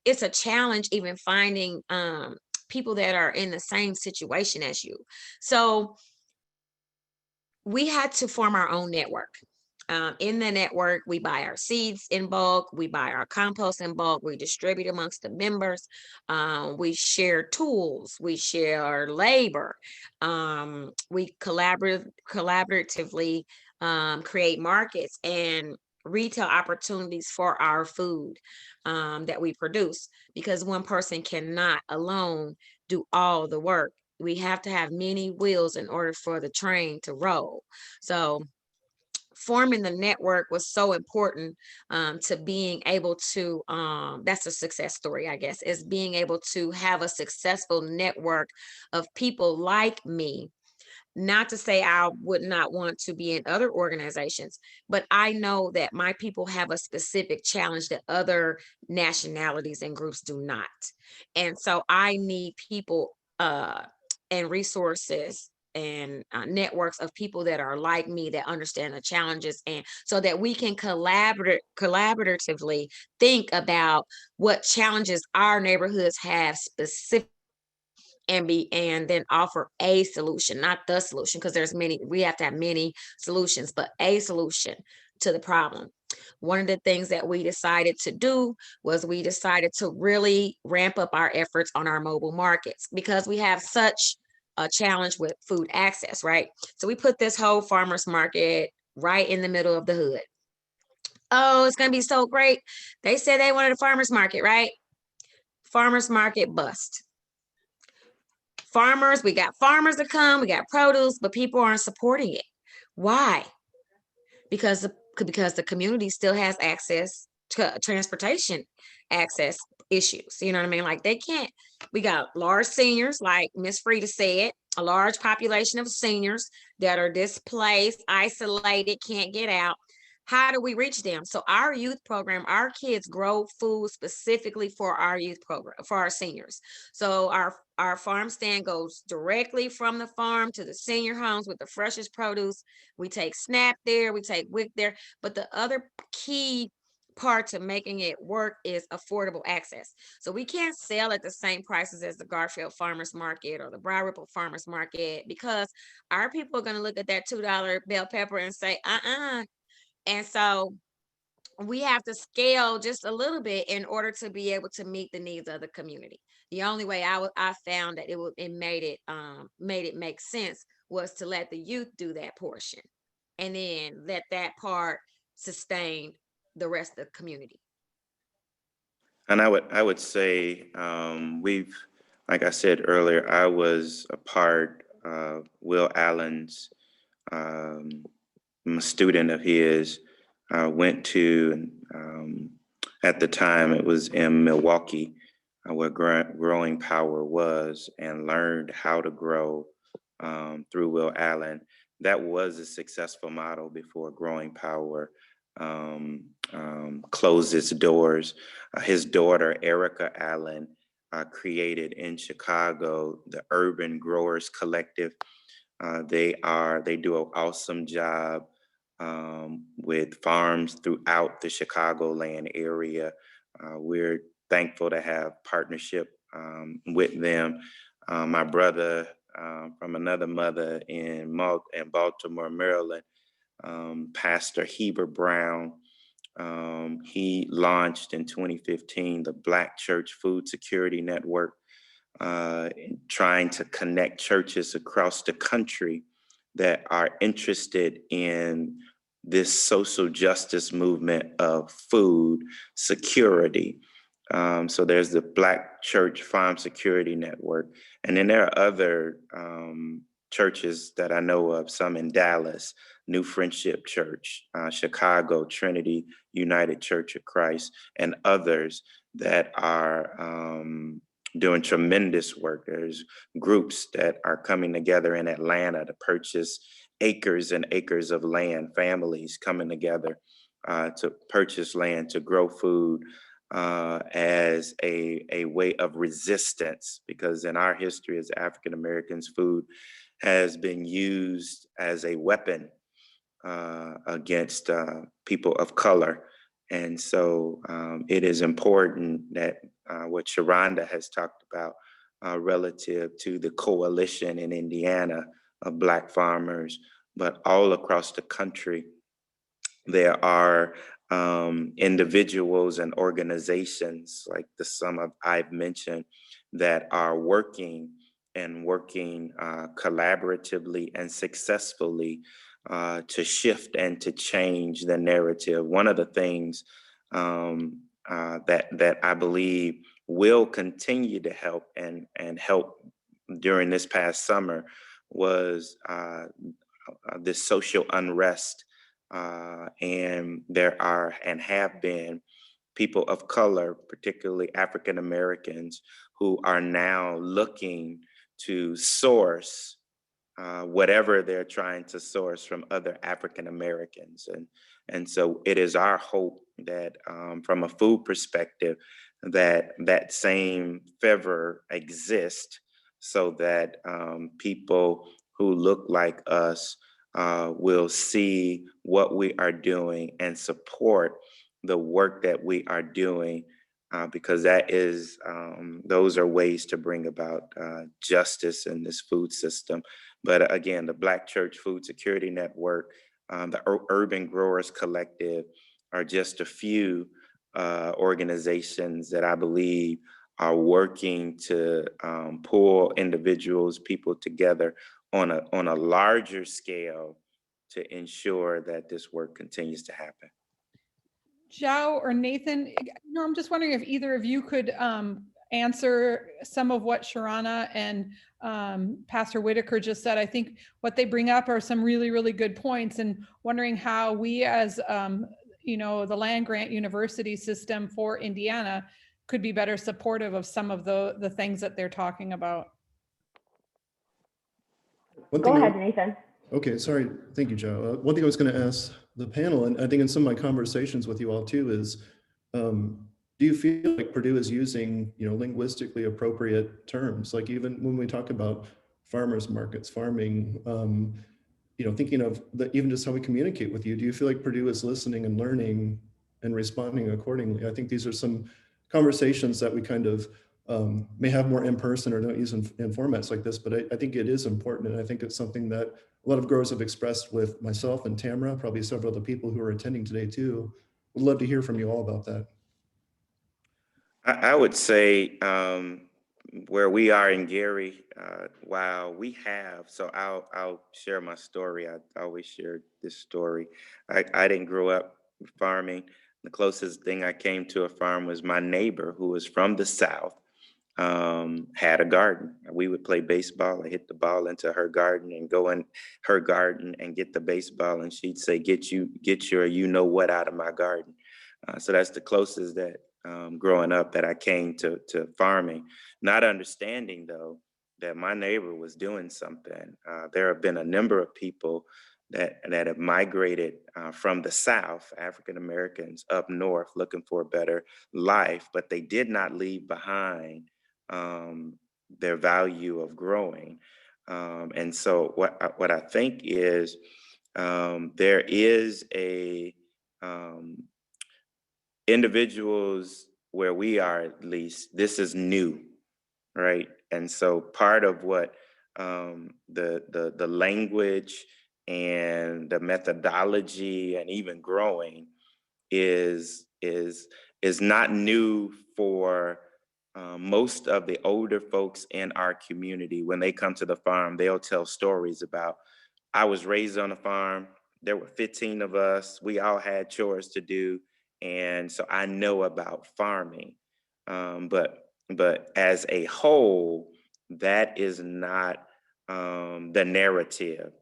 F: it's a challenge even finding people that are in the same situation as you. So we had to form our own network. In the network, we buy our seeds in bulk, we buy our compost in bulk, we distribute amongst the members, we share tools, we share labor, we collaboratively create markets and retail opportunities for our food that we produce, because one person cannot alone do all the work. We have to have many wheels in order for the train to roll. So forming the network was so important to being able to, that's a success story, I guess, is being able to have a successful network of people like me. Not to say I would not want to be in other organizations, but I know that my people have a specific challenge that other nationalities and groups do not. And so I need people and resources and networks of people that are like me, that understand the challenges, and so that we can collaboratively think about what challenges our neighborhoods have specific, and then offer a solution, not the solution, because there's many, we have to have many solutions, but a solution to the problem. One of the things that we decided to do was we decided to really ramp up our efforts on our mobile markets, because we have such a challenge with food access, right? So we put this whole farmers market right in the middle of the hood. Oh, it's going to be so great. They said they wanted a farmers market, right? Farmers market bust. Farmers, we got farmers to come, we got produce, but people aren't supporting it. Why? Because the community still has access to transportation access issues. You know what I mean? Like they can't, we got large seniors, like Miss Frida said, a large population of seniors that are displaced, isolated, can't get out. How do we reach them? So our youth program, our kids grow food specifically for our youth program, for our seniors. So our farm stand goes directly from the farm to the senior homes with the freshest produce. We take SNAP there, we take WIC there, but the other key part to making it work is affordable access. So we can't sell at the same prices as the Garfield Farmers Market or the Broad Ripple Farmers Market, because our people are going to look at that $2 bell pepper and say, and so we have to scale just a little bit in order to be able to meet the needs of the community. The only way I found that it made it make sense was to let the youth do that portion, and then let that part sustain the rest of the community.
H: And I would say we've, like I said earlier, I was a part of Will Allen's, I'm a student of his. I went to, at the time it was in Milwaukee, where Growing Power was, and learned how to grow through Will Allen. That was a successful model before Growing Power closed its doors. His daughter, Erica Allen, created in Chicago the Urban Growers Collective. They do an awesome job with farms throughout the Chicagoland area. We're thankful to have partnership with them. My brother from another mother in Baltimore, Maryland, Pastor Heber Brown, He launched in 2015 the Black Church Food Security Network, trying to connect churches across the country that are interested in this social justice movement of food security. So there's the Black Church Farm Security Network. And then there are other churches that I know of, some in Dallas, New Friendship Church, Chicago, Trinity United Church of Christ, and others that are doing tremendous work. There's groups that are coming together in Atlanta to purchase acres and acres of land, families coming together to purchase land, to grow food as a way of resistance, because in our history as African Americans, food has been used as a weapon against people of color. And so it is important that what Sharonda has talked about relative to the coalition in Indiana of Black farmers, but all across the country, there are individuals and organizations like the some I've mentioned that are working collaboratively and successfully to shift and to change the narrative. One of the things that I believe will continue to help and help during this past summer was this social unrest. And there are and have been people of color, particularly African Americans, who are now looking to source whatever they're trying to source from other African Americans. And so it is our hope that from a food perspective, that same fervor exists so that people who look like us will see what we are doing and support the work that we are doing, because that is those are ways to bring about justice in this food system. But again, the Black Church Food Security Network, the Urban Growers Collective are just a few organizations that I believe are working to pull individuals, people together on a larger scale to ensure that this work continues to happen.
B: Zhao or Nathan, I'm just wondering if either of you could answer some of what Sharana and Pastor Whitaker just said. I think what they bring up are some really, really good points, and wondering how we as, the land grant university system for Indiana could be better supportive of some of the things that they're talking about.
J: Go ahead, Nathan.
K: Okay, sorry. Thank you, Joe. One thing I was going to ask the panel, and I think in some of my conversations with you all too, is do you feel like Purdue is using, linguistically appropriate terms? Like even when we talk about farmers markets, farming, thinking of even just how we communicate with you, do you feel like Purdue is listening and learning and responding accordingly? I think these are some conversations that we kind of may have more in person or don't use in formats like this, but I think it is important. And I think it's something that a lot of growers have expressed with myself and Tamara, probably several other people who are attending today too. Would love to hear from you all about that.
H: I would say where we are in Gary, while we have, so I'll share my story. I always share this story. I didn't grow up farming. The closest thing I came to a farm was my neighbor who was from the South, had a garden. We would play baseball. I hit the ball into her garden and go in her garden and get the baseball, and she'd say, get your you know what out of my garden. So that's the closest that growing up that I came to farming, not understanding though that my neighbor was doing something. There have been a number of people that have migrated from the South, African Americans up north looking for a better life, but they did not leave behind their value of growing. And so what I think is there is a individuals where we are, at least, this is new, right? And so part of what the language and the methodology and even growing is not new for most of the older folks in our community. When they come to the farm, they'll tell stories about, I was raised on a farm. There were 15 of us. We all had chores to do. And so I know about farming. But as a whole, that is not the narrative.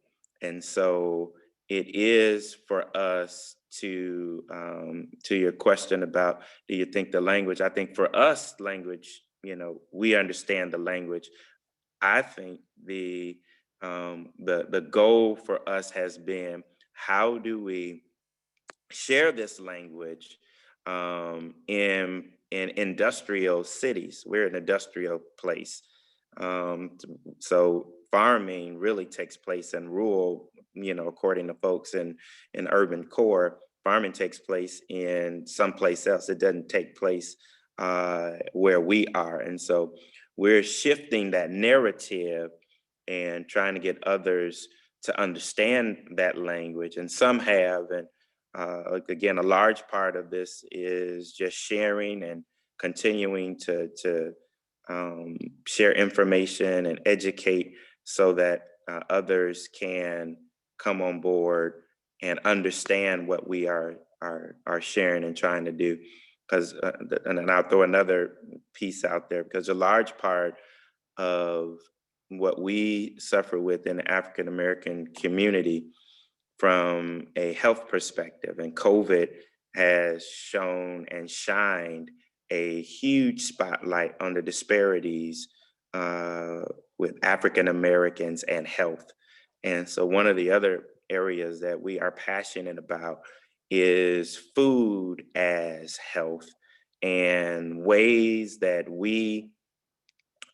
H: And so it is for us to your question about, do you think the language? I think for us, language, we understand the language. I think the goal for us has been, how do we share this language in industrial cities? We're an industrial place. So farming really takes place in rural, according to folks in urban core. Farming takes place in someplace else. It doesn't take place where we are. And so we're shifting that narrative and trying to get others to understand that language. And some have, and again, a large part of this is just sharing and continuing to share information and educate so that others can come on board and understand what we are sharing and trying to do. Because, and then I'll throw another piece out there, because a large part of what we suffer with in the African American community from a health perspective, and COVID has shown and shined a huge spotlight on the disparities with African Americans and health. And so one of the other areas that we are passionate about is food as health, and ways that we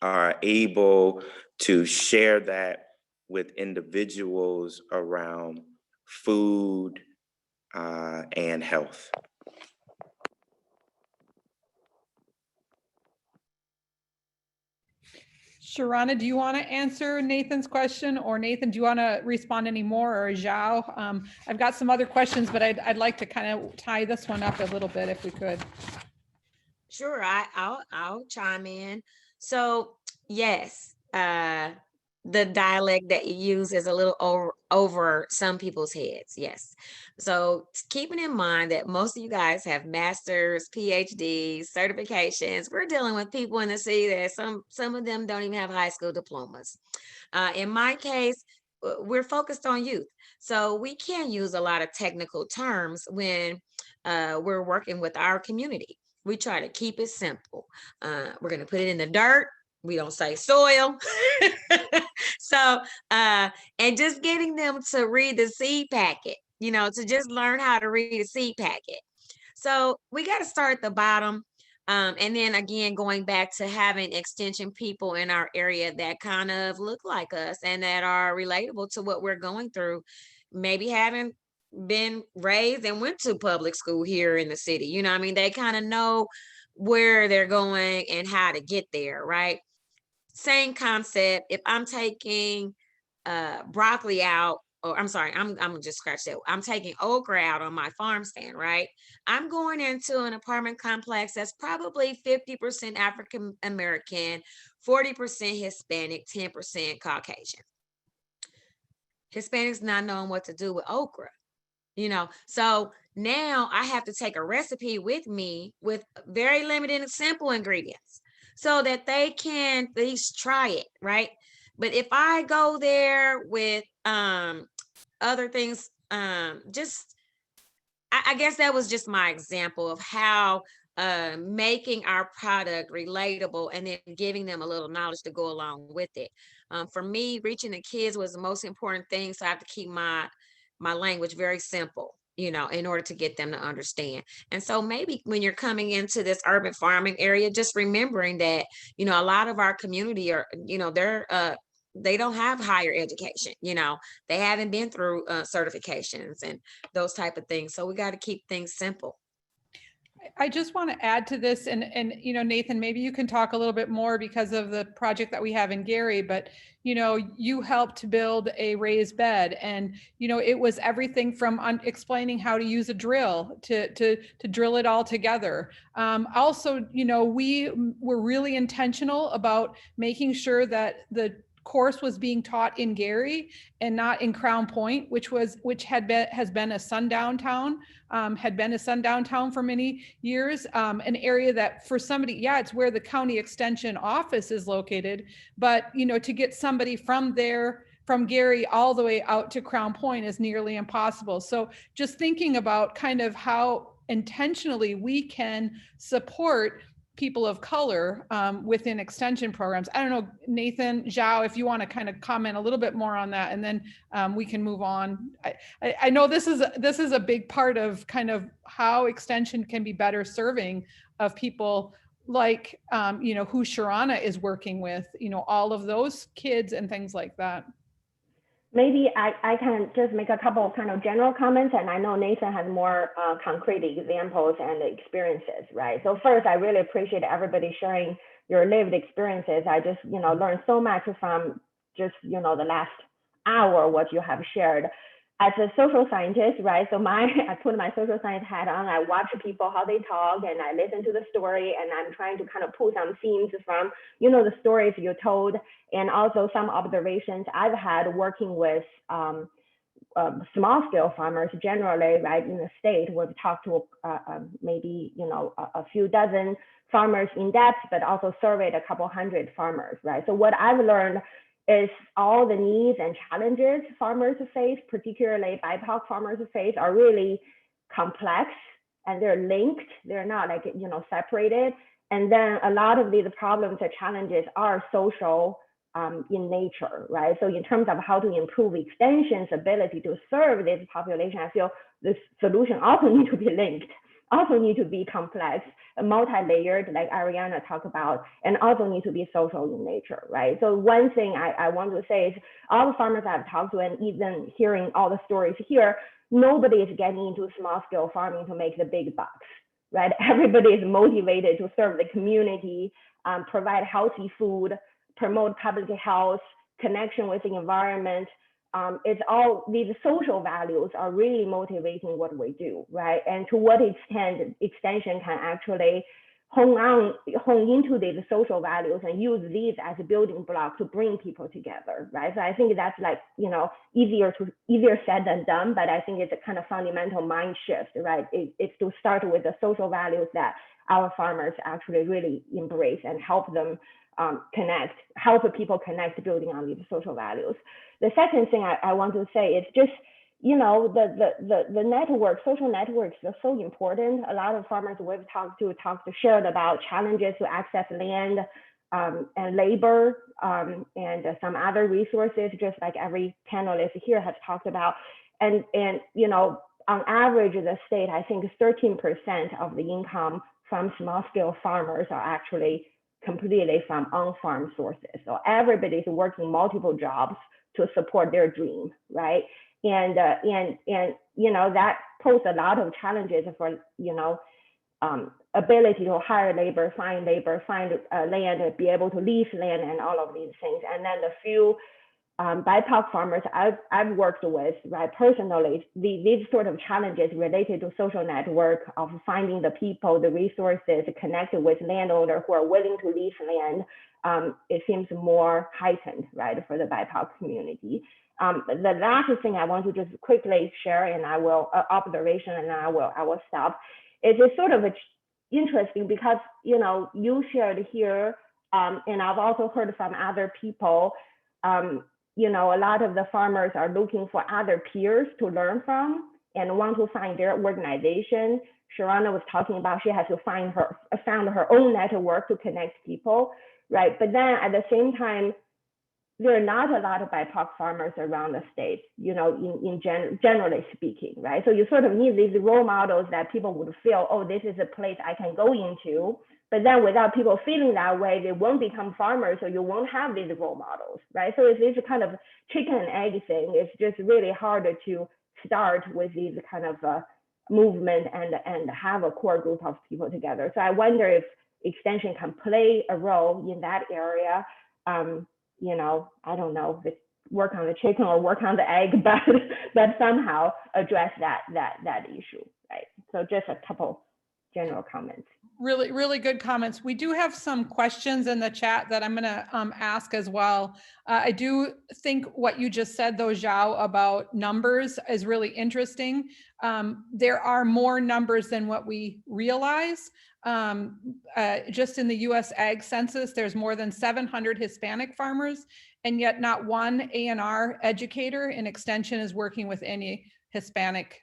H: are able to share that with individuals around food and health.
B: Sharana, do you want to answer Nathan's question, or Nathan, do you want to respond anymore, or Zhao? I've got some other questions, but I'd like to kind of tie this one up a little bit if we could.
F: Sure, I'll chime in. So yes, the dialect that you use is a little over some people's heads. Yes. So keeping in mind that most of you guys have masters, PhDs, certifications, we're dealing with people in the city that some of them don't even have high school diplomas. In my case, we're focused on youth. So we can use a lot of technical terms when we're working with our community. We try to keep it simple. We're going to put it in the dirt. We don't say soil. So, and just getting them to read the seed packet, to just learn how to read a seed packet. So we got to start at the bottom. And then again, going back to having extension people in our area that kind of look like us and that are relatable to what we're going through, maybe having been raised and went to public school here in the city. They kind of know where they're going and how to get there, right? Same concept. If I'm taking broccoli out, or I'm sorry, I'm gonna just scratch that. I'm taking okra out on my farm stand, right? I'm going into an apartment complex that's probably 50% African American, 40% Hispanic, 10% Caucasian. Hispanics not knowing what to do with okra. So now I have to take a recipe with me with very limited and simple ingredients so that they can at least try it, right? But if I go there with other things, I guess that was just my example of how making our product relatable and then giving them a little knowledge to go along with it. For me, reaching the kids was the most important thing, so I have to keep my language very simple, in order to get them to understand. And so maybe when you're coming into this urban farming area, just remembering that, a lot of our community are, they don't have higher education, they haven't been through certifications and those type of things. So we got to keep things simple.
B: I just want to add to this, and you know, Nathan, maybe you can talk a little bit more because of the project that we have in Gary, but you know, you helped build a raised bed, and you know, it was everything from explaining how to use a drill to drill it all together. Also, you know, we were really intentional about making sure that the course was being taught in Gary and not in Crown Point, which has been a sundown town. Had been a sundown town for many years, an area that for somebody, yeah, it's where the county extension office is located, but you know, to get somebody from there, from Gary all the way out to Crown Point is nearly impossible. So just thinking about kind of how intentionally we can support people of color within extension programs. I don't know, Nathan, Zhao, if you want to kind of comment a little bit more on that, and then we can move on. I know this is a big part of kind of how extension can be better serving of people like, you know, who Sharana is working with, you know, all of those kids and things like that.
J: Maybe I can just make a couple of kind of general comments, and I know Nathan has more concrete examples and experiences, right? So first, I really appreciate everybody sharing your lived experiences. I just, you know, learned so much from just, you know, the last hour, what you have shared. As a social scientist, right? So I put my social science hat on, I watch people, how they talk, and I listen to the story, and I'm trying to kind of pull some themes from, you know, the stories you told, and also some observations I've had working with small scale farmers generally, right, in the state. We've talked to maybe, you know, a few dozen farmers in depth, but also surveyed a couple hundred farmers, right? So what I've learned is all the needs and challenges farmers face, particularly BIPOC farmers face, are really complex, and they're linked. They're not like, you know, separated. And then a lot of these problems or challenges are social in nature, right? So in terms of how to improve extension's ability to serve this population, I feel the solution also need to be linked, also need to be complex, multi-layered, like Ariana talked about, and also need to be social in nature, right? So one thing I want to say is all the farmers I've talked to, and even hearing all the stories here, nobody is getting into small scale farming to make the big bucks, right? Everybody is motivated to serve the community, provide healthy food, promote public health, connection with the environment. It's all these social values are really motivating what we do, right? And to what extent extension can actually hone into these social values and use these as a building block to bring people together, right? So I think that's like, you know, easier said than done, but I think it's a kind of fundamental mind shift, right? It's to start with the social values that our farmers actually really embrace and help them help people connect, building on these social values. The second thing I want to say is just, you know, the network, social networks are so important. A lot of farmers we've shared about challenges to access land and labor and some other resources, just like every panelist here has talked about. And you know, on average, the state, I think 13% of the income from small scale farmers are actually completely from on-farm sources. So everybody's working multiple jobs to support their dream, right? And you know, that poses a lot of challenges for, you know, ability to hire labor, find land, be able to lease land, and all of these things. And then the few BIPOC farmers I've worked with, right, personally, these sort of challenges related to social network of finding the people, the resources, connected with landowners who are willing to lease land, it seems more heightened, right, for the BIPOC community. The last thing I want to just quickly share, and I will observation, and then I will stop. It's sort of interesting because, you know, you shared here, and I've also heard from other people. You know, a lot of the farmers are looking for other peers to learn from and want to find their organization. Sharana was talking about she has to found her own network to connect people, right? But then at the same time, there are not a lot of BIPOC farmers around the state, you know, generally speaking, right? So you sort of need these role models that people would feel, oh, this is a place I can go into. But then without people feeling that way, they won't become farmers, so you won't have these role models, right? So it's a kind of chicken and egg thing. It's just really hard to start with these kind of movement and have a core group of people together. So I wonder if extension can play a role in that area. You know, I don't know if it's work on the chicken or work on the egg, but somehow address that issue, right? So just a couple general comments.
B: Really, really good comments. We do have some questions in the chat that I'm going to ask as well. I do think what you just said, though, Zhao, about numbers is really interesting. There are more numbers than what we realize. Just in the U.S. Ag Census, there's more than 700 Hispanic farmers, and yet not one A&R educator in Extension is working with any Hispanic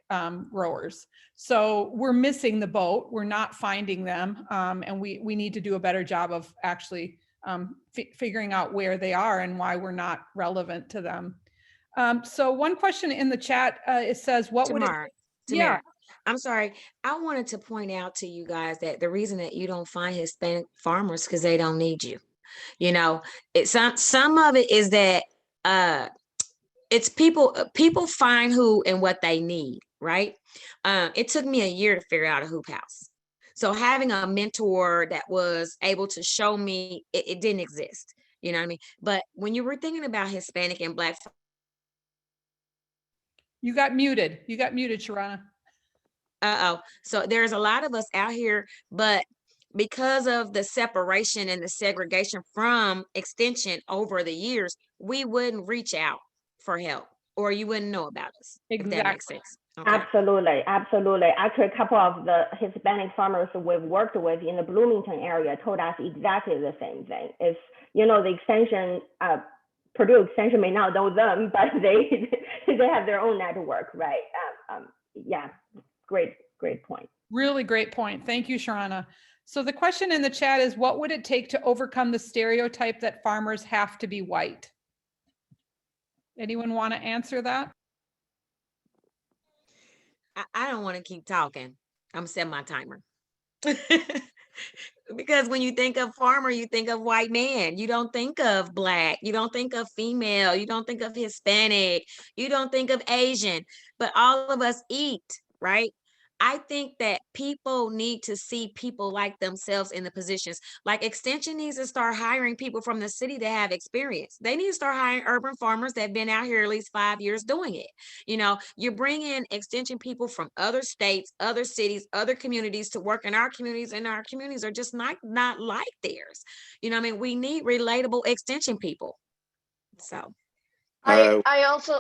B: growers. So we're missing the boat. We're not finding them. And we need to do a better job of actually figuring out where they are and why we're not relevant to them. So one question in the chat, it says, what would it? Yeah.
F: I'm sorry. I wanted to point out to you guys that the reason that you don't find Hispanic farmers because they don't need you. You know, some of it is that it's people find who and what they need, right? It took me a year to figure out a hoop house. So having a mentor that was able to show me it didn't exist, you know what I mean? But when you were thinking about Hispanic and Black.
B: You got muted, Sharana.
F: So there's a lot of us out here, but because of the separation and the segregation from Extension over the years, we wouldn't reach out for help or you wouldn't know about us.
B: Exactly.
F: If that makes sense. Okay.
J: Absolutely. Actually, a couple of the Hispanic farmers we've worked with in the Bloomington area told us exactly the same thing. If, you know, the Extension, Purdue Extension may not know them, but they have their own network, right? Yeah, great point.
B: Really great point. Thank you, Sharana. So the question in the chat is, what would it take to overcome the stereotype that farmers have to be white? Anyone want to answer that?
F: I don't want to keep talking. I'm setting my timer. Because when you think of farmer, you think of white man. You don't think of Black. You don't think of female. You don't think of Hispanic. You don't think of Asian. But all of us eat, right? I think that people need to see people like themselves in the positions. Like Extension needs to start hiring people from the city that have experience. They need to start hiring urban farmers that have been out here at least 5 years doing it. You know, you bring in Extension people from other states, other cities, other communities to work in our communities, and our communities are just not like theirs. You know what I mean? We need relatable Extension people. So.
I: I also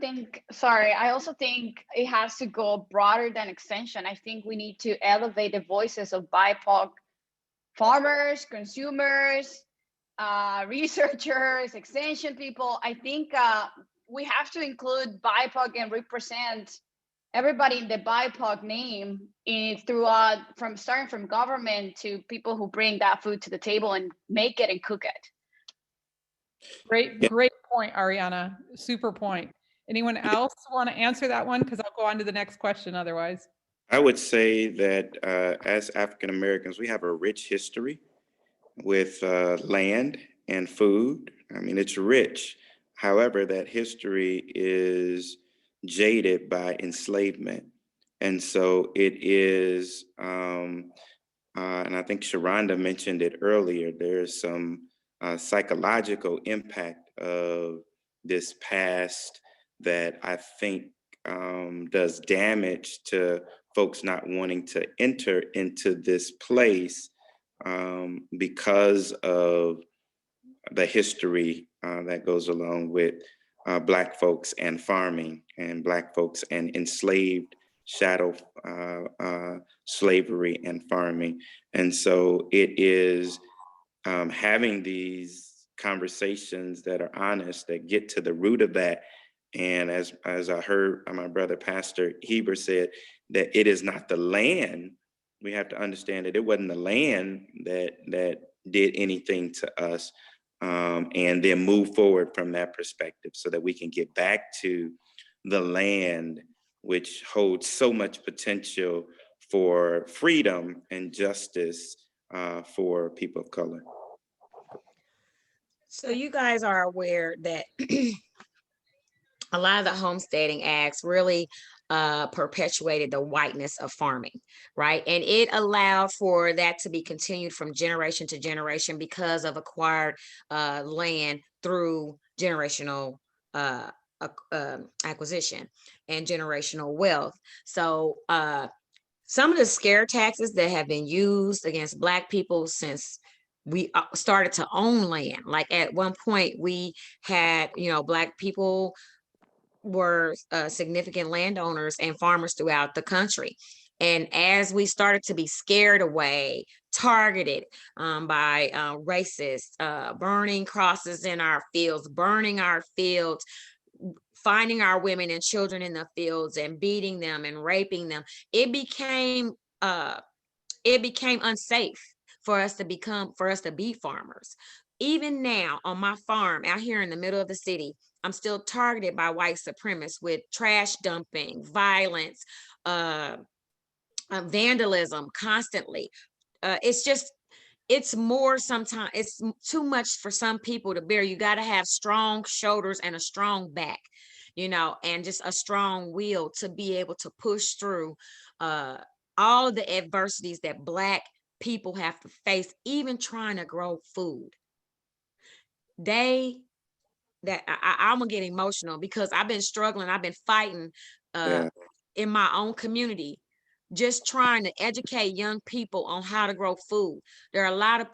I: think it has to go broader than Extension. I think we need to elevate the voices of BIPOC farmers, consumers, researchers, Extension people. I think we have to include BIPOC and represent everybody in the BIPOC name starting from government to people who bring that food to the table and make it and cook it.
B: Great point, Ariana. Super point. Anyone else want to answer that one? Because I'll go on to the next question otherwise.
H: I would say that as African Americans, we have a rich history with land and food. I mean, it's rich. However, that history is jaded by enslavement. And so it is, and I think Sharonda mentioned it earlier, there's some psychological impact of this past that I think does damage to folks not wanting to enter into this place because of the history that goes along with Black folks and farming and Black folks and enslaved shadow slavery and farming. And so it is having these conversations that are honest, that get to the root of that. And as I heard my brother, Pastor Heber, said, that it is not the land. We have to understand that it wasn't the land that did anything to us, and then move forward from that perspective so that we can get back to the land, which holds so much potential for freedom and justice for people of color.
F: So you guys are aware that a lot of the homesteading acts really perpetuated the whiteness of farming, right? And it allowed for that to be continued from generation to generation because of acquired land through generational acquisition and generational wealth. So some of the scare tactics that have been used against Black people since we started to own land, like at one point we had, Black people were significant landowners and farmers throughout the country. And as we started to be scared away, targeted by racists, burning crosses in our fields, burning our fields, finding our women and children in the fields and beating them and raping them, it became unsafe for us to be farmers. Even now on my farm out here in the middle of the city, I'm still targeted by white supremacists with trash dumping, violence, vandalism constantly. It's more sometimes, it's too much for some people to bear. You got to have strong shoulders and a strong back, and just a strong will to be able to push through all of the adversities that Black people have to face, even trying to grow food. I'm gonna get emotional because I've been struggling. I've been fighting in my own community, just trying to educate young people on how to grow food. There are a lot of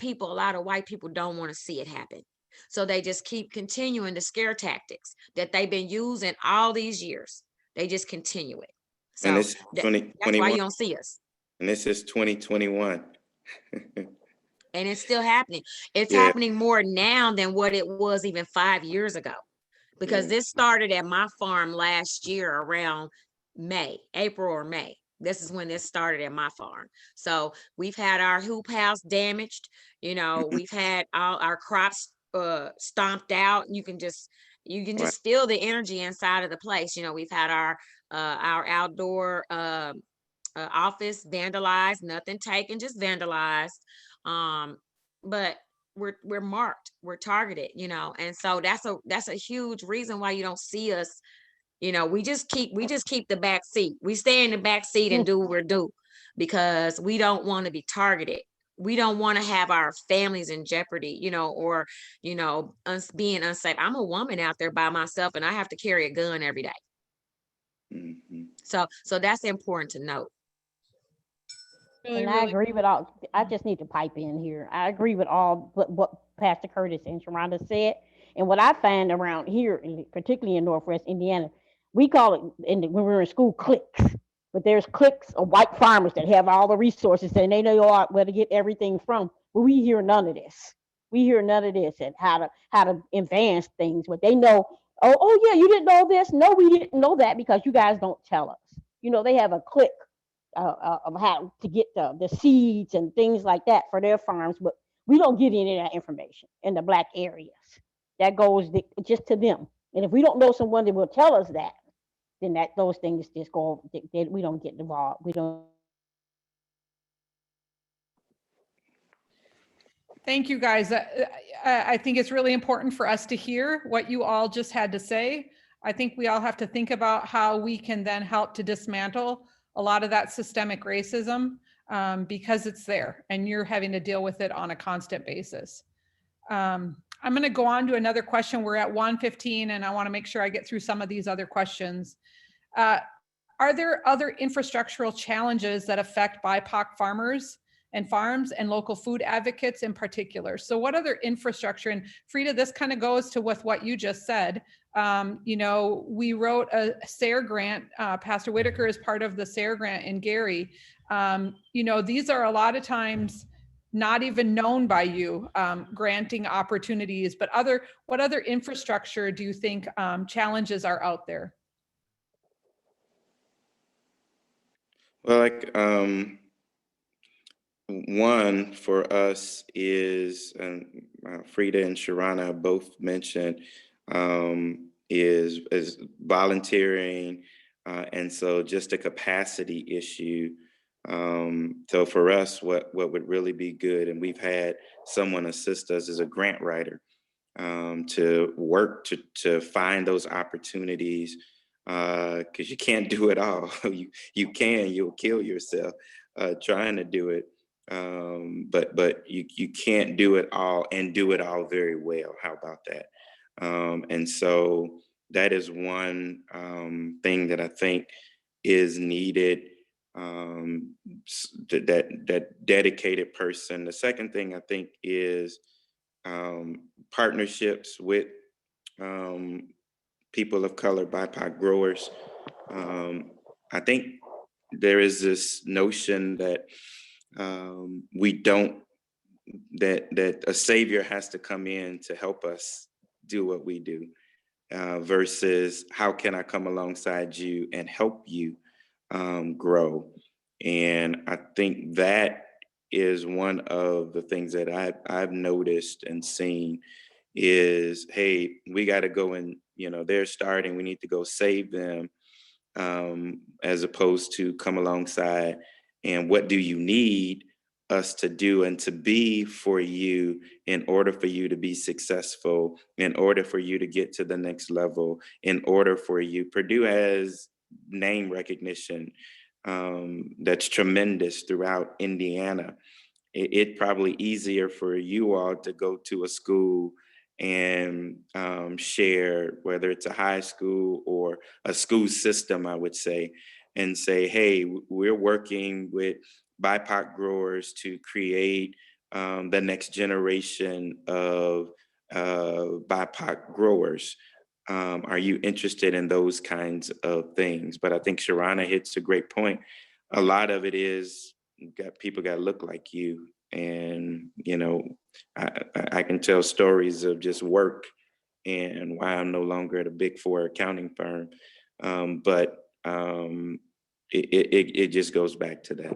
F: white people don't want to see it happen. So they just keep continuing the scare tactics that they've been using all these years. They just continue it. So
H: and it's
F: that's why you don't see us.
H: And this is 2021.
F: And it's still happening. It's happening more now than what it was even 5 years ago, because this started at my farm last year around April or May. This is when this started at my farm. So we've had our hoop house damaged. We've had all our crops stomped out. You can just feel the energy inside of the place. We've had our outdoor office vandalized, nothing taken, just vandalized. But we're marked, we're targeted, and so that's a huge reason why you don't see us. We just keep the back seat. We stay in the back seat and do what we're doing because we don't want to be targeted. We don't want to have our families in jeopardy, or being unsafe. I'm a woman out there by myself and I have to carry a gun every day. Mm-hmm. So that's important to note.
G: And I agree with all, I just need to pipe in here. I agree with all what Pastor Curtis and Sharonda said. And what I find around here, particularly in Northwest Indiana, we call it, when we were in school, cliques. But there's cliques of white farmers that have all the resources and they know where to get everything from. But we hear none of this. We hear none of this and how to advance things. But they know, oh yeah, you didn't know this? No, we didn't know that because you guys don't tell us. They have a clique of how to get the seeds and things like that for their farms, but we don't get any of that information in the Black areas. That goes just to them. And if we don't know someone that will tell us that, then those things just go. We don't get involved. We don't.
B: Thank you, guys. I think it's really important for us to hear what you all just had to say. I think we all have to think about how we can then help to dismantle a lot of that systemic racism because it's there and you're having to deal with it on a constant basis. I'm going to go on to another question. We're at 1:15 and I want to make sure I get through some of these other questions. Are there other infrastructural challenges that affect BIPOC farmers and farms and local food advocates in particular? So what other infrastructure, and Frida, this kind of goes to with what you just said. We wrote a SARE grant. Pastor Whitaker is part of the SARE grant in Gary. These are a lot of times not even known by you, granting opportunities, but what other infrastructure do you think challenges are out there?
H: Well, one for us is, and Frida and Sharana both mentioned, is volunteering, and so just a capacity issue. So for us, what would really be good, and we've had someone assist us as a grant writer to work to find those opportunities because you can't do it all. You'll kill yourself trying to do it. But you can't do it all and do it all very well. How about that? And so that is one thing that I think is needed, that dedicated person. The second thing I think is partnerships with people of color, BIPOC growers. I think there is this notion that that a savior has to come in to help us do what we do, versus how can I come alongside you and help you grow. And I think that is one of the things that I've noticed and seen is, hey, we got to go and, they're starting, we need to go save them, as opposed to come alongside and what do you need us to do and to be for you in order for you to be successful, in order for you to get to the next level, in order for you. Purdue has name recognition that's tremendous throughout Indiana. It's probably easier for you all to go to a school and share, whether it's a high school or a school system, I would say, and say, hey, we're working with BIPOC growers to create the next generation of BIPOC growers. Are you interested in those kinds of things? But I think Sharana hits a great point. A lot of it is people got to look like you. And, I can tell stories of just work and why I'm no longer at a Big Four accounting firm. But it just goes back to that.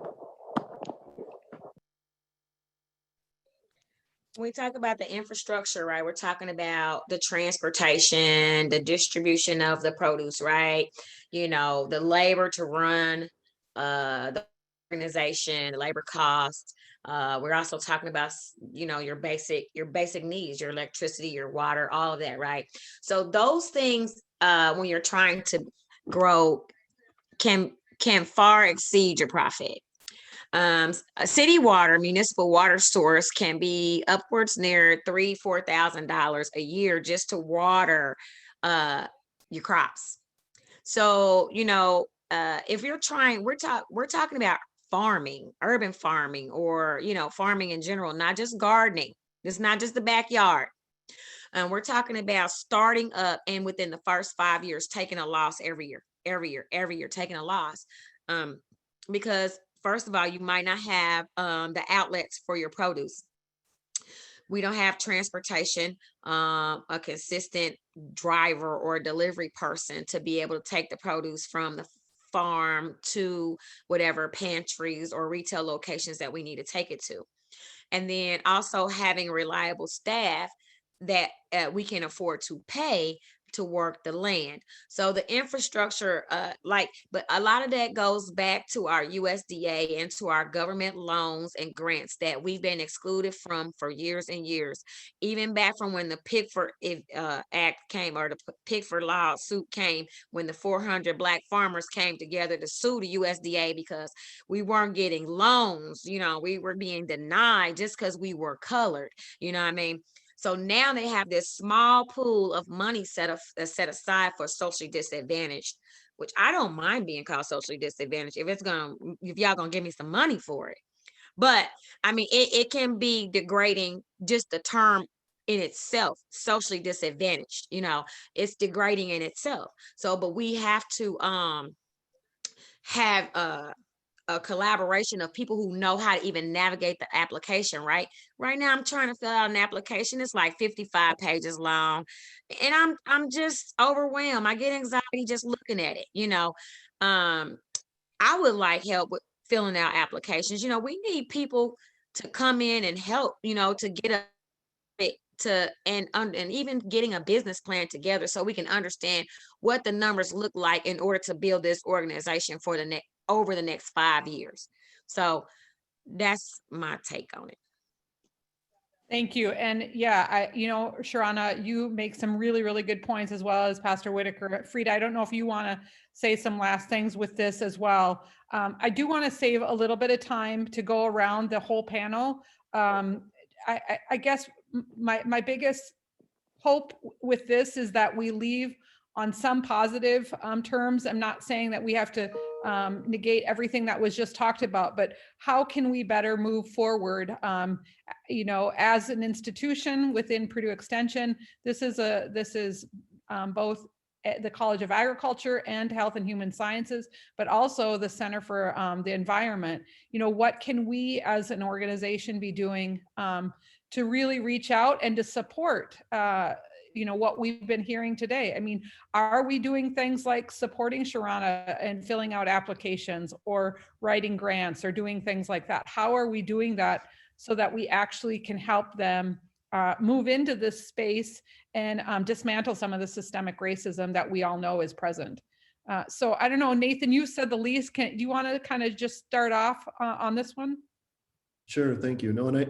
F: When we talk about the infrastructure, right, we're talking about the transportation, the distribution of the produce, right? The labor to run the organization, the labor costs. We're also talking about, your basic needs, your electricity, your water, all of that, right? So those things, when you're trying to grow, can far exceed your profit. City water, municipal water source can be upwards near $3,000-$4,000 a year just to water your crops. So, if you're trying, we're talking about farming, urban farming, or, farming in general, not just gardening. It's not just the backyard. We're talking about starting up and within the first 5 years, taking a loss every year, taking a loss. Because first of all, you might not have the outlets for your produce. We don't have transportation, a consistent driver or delivery person to be able to take the produce from the farm to whatever pantries or retail locations that we need to take it to. And then also having reliable staff that we can afford to pay to work the land. So the infrastructure, but a lot of that goes back to our USDA and to our government loans and grants that we've been excluded from for years and years. Even back from when the Pickford Act came, or the Pickford lawsuit came, when the 400 Black farmers came together to sue the USDA because we weren't getting loans. We were being denied just because we were colored. You know what I mean? So now they have this small pool of money set aside for socially disadvantaged, which I don't mind being called socially disadvantaged if y'all gonna give me some money for it. But I mean, it can be degrading, just the term in itself, socially disadvantaged. It's degrading in itself. So, but we have to have a collaboration of people who know how to even navigate the application, right? Right now, I'm trying to fill out an application. It's like 55 pages long, and I'm just overwhelmed. I get anxiety just looking at it. I would like help with filling out applications. We need people to come in and help. To get and even getting a business plan together so we can understand what the numbers look like in order to build this organization for over the next 5 years. So that's my take on it.
B: Thank you. And yeah, Sharana, you make some really, really good points, as well as Pastor Whitaker. Frida, I don't know if you want to say some last things with this as well. I do want to save a little bit of time to go around the whole panel. I guess my biggest hope with this is that we leave on some positive terms. I'm not saying that we have to negate everything that was just talked about, but how can we better move forward? As an institution within Purdue Extension, this is both the College of Agriculture and Health and Human Sciences, but also the Center for the Environment. What can we as an organization be doing to really reach out and to support what we've been hearing today? I mean, are we doing things like supporting Sharana and filling out applications or writing grants or doing things like that? How are we doing that so that we actually can help them move into this space and dismantle some of the systemic racism that we all know is present? So I don't know, Nathan, you said the least. Do you want to kind of just start off on this one?
K: Sure, thank you. No, I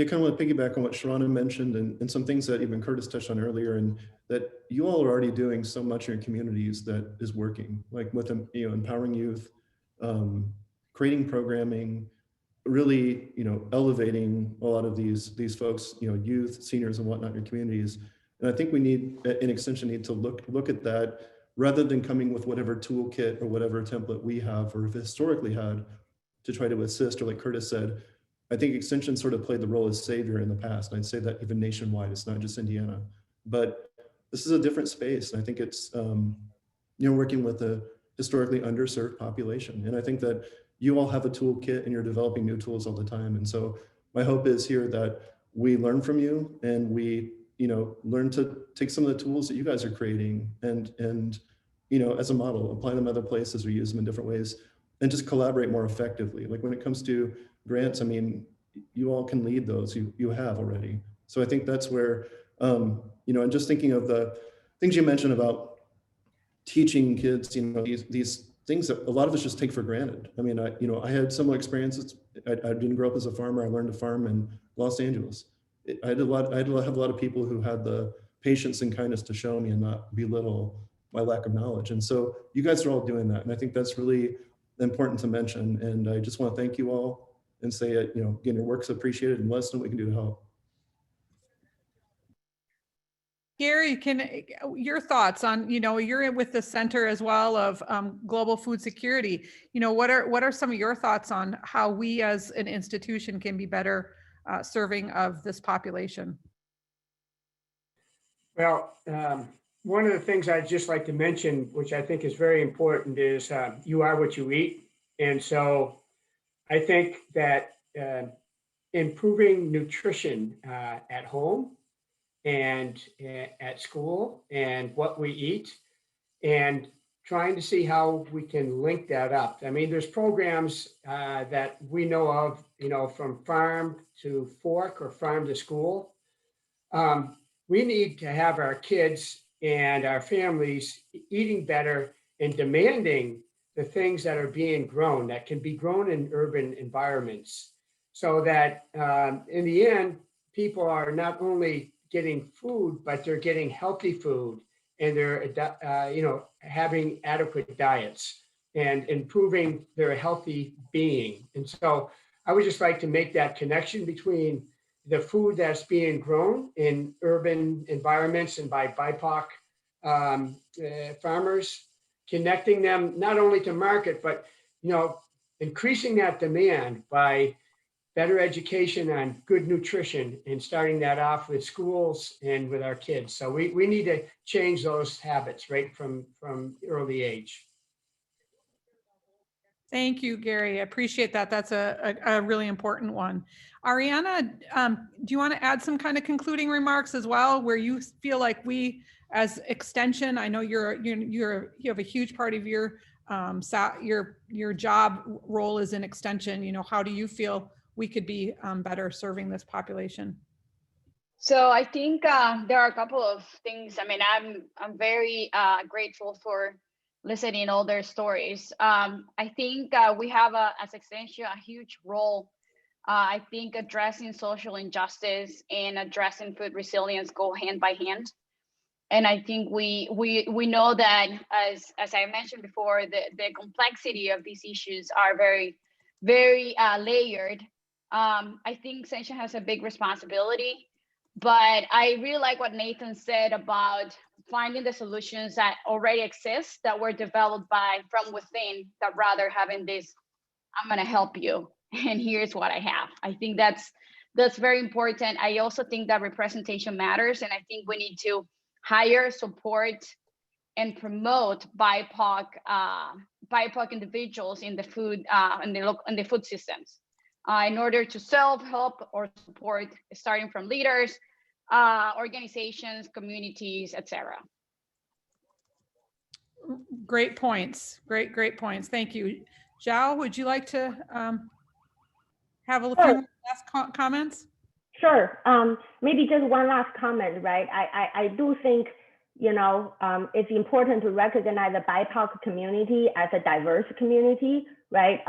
K: kind of want to piggyback on what Sharana mentioned and some things that even Curtis touched on earlier, and that you all are already doing so much in your communities that is working, like with empowering youth, creating programming, really elevating a lot of these folks, youth, seniors, and whatnot in your communities. And I think we need an extension need to look at that rather than coming with whatever toolkit or whatever template we have or have historically had to try to assist, or like Curtis said, I think Extension sort of played the role as savior in the past. And I'd say that even nationwide, it's not just Indiana, but this is a different space. And I think it's, working with a historically underserved population. And I think that you all have a toolkit and you're developing new tools all the time. And so my hope is here that we learn from you and we, learn to take some of the tools that you guys are creating and as a model, apply them other places or use them in different ways and just collaborate more effectively. Like when it comes to grants, I mean, you all can lead those, you have already. So I think that's where, and just thinking of the things you mentioned about teaching kids, these things that a lot of us just take for granted. I mean, I had similar experiences. I didn't grow up as a farmer. I learned to farm in Los Angeles. I had to have a lot of people who had the patience and kindness to show me and not belittle my lack of knowledge. And so you guys are all doing that. And I think that's really important to mention. And I just want to thank you all and say, again, your work's appreciated and let us know what we can do to help.
B: Gary, your thoughts on, you're with the Center as well of Global Food Security. What are some of your thoughts on how we as an institution can be better serving of this population?
C: Well, one of the things I'd just like to mention, which I think is very important, is you are what you eat. And so I think that improving nutrition at home and at school and what we eat, and trying to see how we can link that up. I mean, there's programs that we know of, from farm to fork or farm to school. We need to have our kids and our families eating better and demanding the things that are being grown, that can be grown in urban environments, so that in the end, people are not only getting food, but they're getting healthy food, and they're having adequate diets and improving their healthy being. And so I would just like to make that connection between the food that's being grown in urban environments and by BIPOC farmers, connecting them not only to market, but increasing that demand by better education on good nutrition and starting that off with schools and with our kids. So we need to change those habits right from early age.
B: Thank you, Gary. I appreciate that. That's a really important one. Ariana, do you want to add some kind of concluding remarks as well, where you feel like we as Extension, I know you have a huge part of your job role is in Extension. How do you feel we could be better serving this population?
I: So I think there are a couple of things. I mean, I'm very grateful for listening all their stories. I think we have as Extension a huge role I think addressing social injustice and addressing food resilience go hand by hand. And I think we know that, as I mentioned before, the complexity of these issues are very, very layered. I think Sencha has a big responsibility, but I really like what Nathan said about finding the solutions that already exist, that were developed from within, that rather having this, I'm going to help you, and here's what I have. I think that's very important. I also think that representation matters, and I think we need to hire, support, and promote BIPOC individuals in the food in the food systems, in order to self-help or support, starting from leaders, organizations, communities, etc.
B: Great points. Great points. Thank you. Zhao, would you like to have a few last comments?
J: Sure. Maybe just one last comment, right? I do think, it's important to recognize the BIPOC community as a diverse community, right?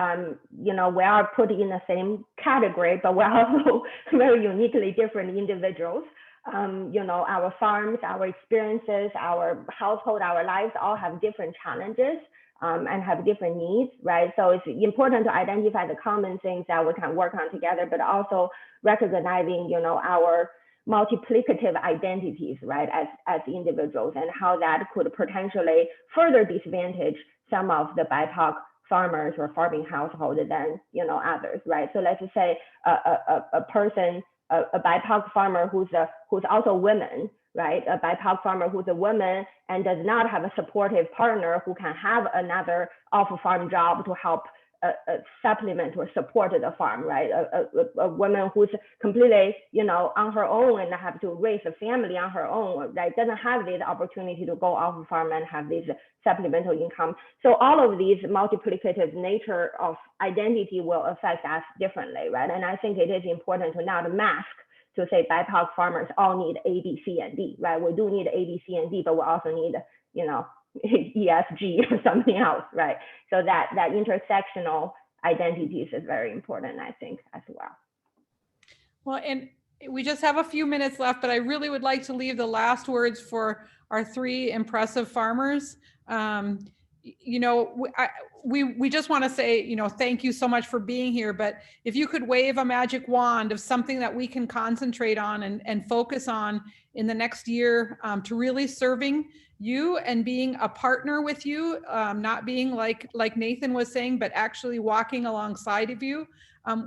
J: We are put in the same category, but we're also very uniquely different individuals. Our farms, our experiences, our household, our lives all have different challenges and have different needs, right? So it's important to identify the common things that we can work on together, but also recognizing, our multiplicative identities, right, as individuals, and how that could potentially further disadvantage some of the BIPOC farmers or farming households than, others, right? So let's just say a person, a BIPOC farmer who's also a woman, right? A BIPOC farmer who's a woman and does not have a supportive partner who can have another off-farm job to help supplement or support the farm, right? A woman who's completely, on her own and have to raise a family on her own, right? Doesn't have this opportunity to go off farm and have this supplemental income. So all of these multiplicative nature of identity will affect us differently, right? And I think it is important to not mask to say BIPOC farmers all need A, B, C, and D, right? We do need A, B, C, and D, but we also need, ESG or something else, right? So that intersectional identities is very important, I think, as well.
B: Well, and we just have a few minutes left, but I really would like to leave the last words for our three impressive farmers. We just want to say, thank you so much for being here, but if you could wave a magic wand of something that we can concentrate on and focus on in the next year, to really serving you and being a partner with you, not being like Nathan was saying, but actually walking alongside of you.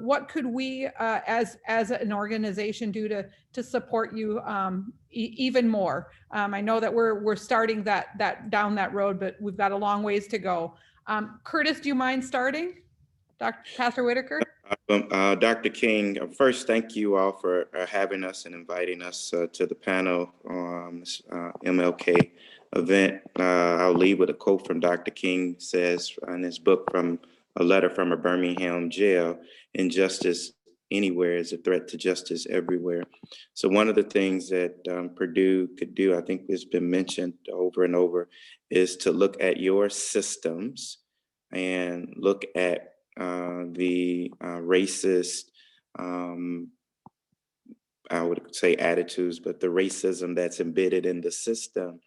B: What could we as an organization do to support you even more? I know that we're starting that down that road, but we've got a long ways to go. Curtis, do you mind starting? Pastor Whitaker?
H: Dr. King, first, thank you all for having us and inviting us to the panel on this MLK event. I'll leave with a quote from Dr. King, says in his book, from a letter from a Birmingham jail: "Injustice anywhere is a threat to justice everywhere." So one of the things that Purdue could do, I think has been mentioned over and over, is to look at your systems and look at the racist, I would say attitudes, but the racism that's embedded in the system.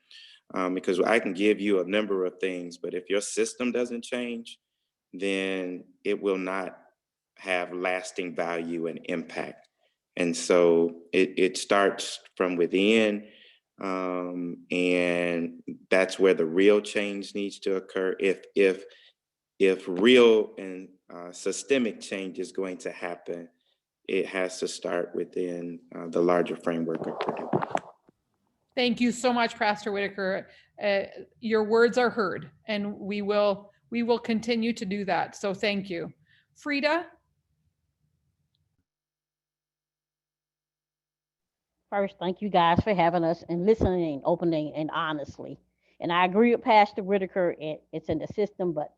H: Because I can give you a number of things, but if your system doesn't change, then it will not have lasting value and impact. And so it starts from within, and that's where the real change needs to occur. If real and systemic change is going to happen, it has to start within the larger framework of Purdue.
B: Thank you so much, Pastor Whitaker. Your words are heard, and we will continue to do that. So thank you. Frida?
G: First, thank you guys for having us and listening, opening, and honestly. And I agree with Pastor Whitaker. It's in the system, but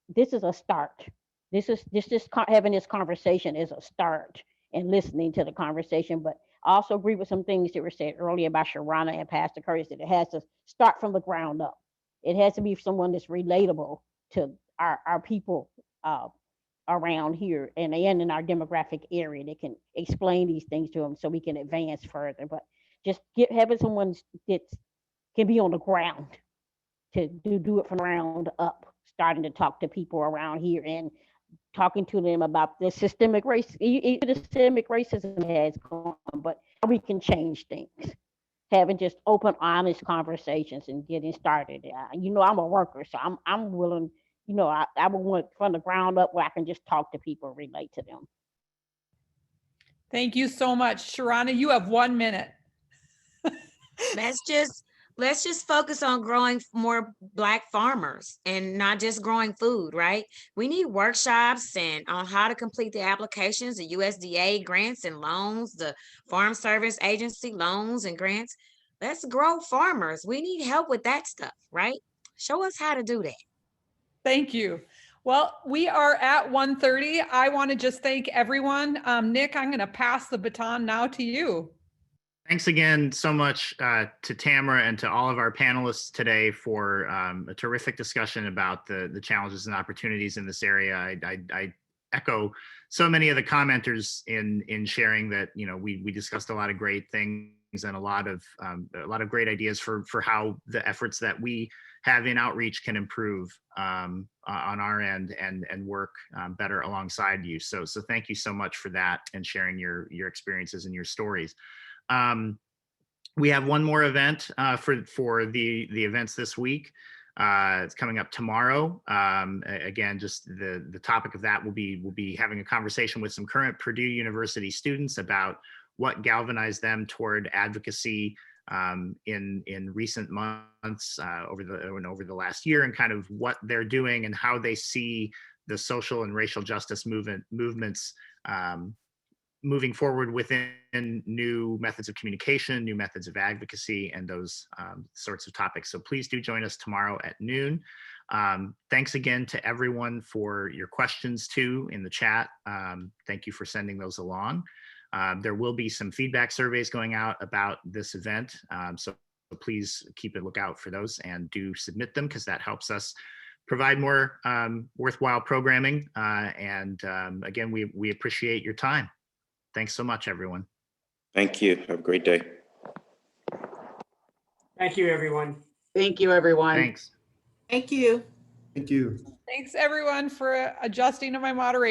G: this is a start. Having this conversation is a start, and listening to the conversation. But I also agree with some things that were said earlier about Sharana and Pastor Curtis, that it has to start from the ground up. It has to be someone that's relatable to our people around here and in our demographic area that can explain these things to them so we can advance further. But just having someone that can be on the ground to do it from ground up, starting to talk to people around here and talking to them about the systemic racism has gone, but how we can change things. Having just open, honest conversations and getting started. I'm a worker, so I'm willing. I would want from the ground up where I can just talk to people, relate to them.
B: Thank you so much. Sharana, you have 1 minute.
F: Let's just focus on growing more Black farmers and not just growing food, right? We need workshops and on how to complete the applications, the USDA grants and loans, the Farm Service Agency loans and grants. Let's grow farmers. We need help with that stuff, right? Show us how to do that.
B: Thank you. Well, we are at 1:30. I want to just thank everyone. Nick, I'm going to pass the baton now to you.
A: Thanks again so much to Tamara and to all of our panelists today for a terrific discussion about the challenges and opportunities in this area. I echo so many of the commenters in sharing that we discussed a lot of great things and a lot of great ideas for how the efforts that we have in outreach can improve on our end and work better alongside you. So thank you so much for that and sharing your experiences and your stories. We have one more event for the events this week. It's coming up tomorrow. Again, just the topic of that will be having a conversation with some current Purdue University students about what galvanized them toward advocacy in recent months over the last year, and kind of what they're doing and how they see the social and racial justice movements moving forward within new methods of communication, new methods of advocacy, and those sorts of topics. So please do join us tomorrow at noon. Thanks again to everyone for your questions too in the chat. Thank you for sending those along. There will be some feedback surveys going out about this event. So please keep a lookout for those and do submit them, because that helps us provide more worthwhile programming. Again, we appreciate your time. Thanks so much, everyone.
H: Thank you. Have a great day.
C: Thank you, everyone.
L: Thank you, everyone.
A: Thanks.
M: Thank you.
K: Thank you.
B: Thanks, everyone, for adjusting to my moderation.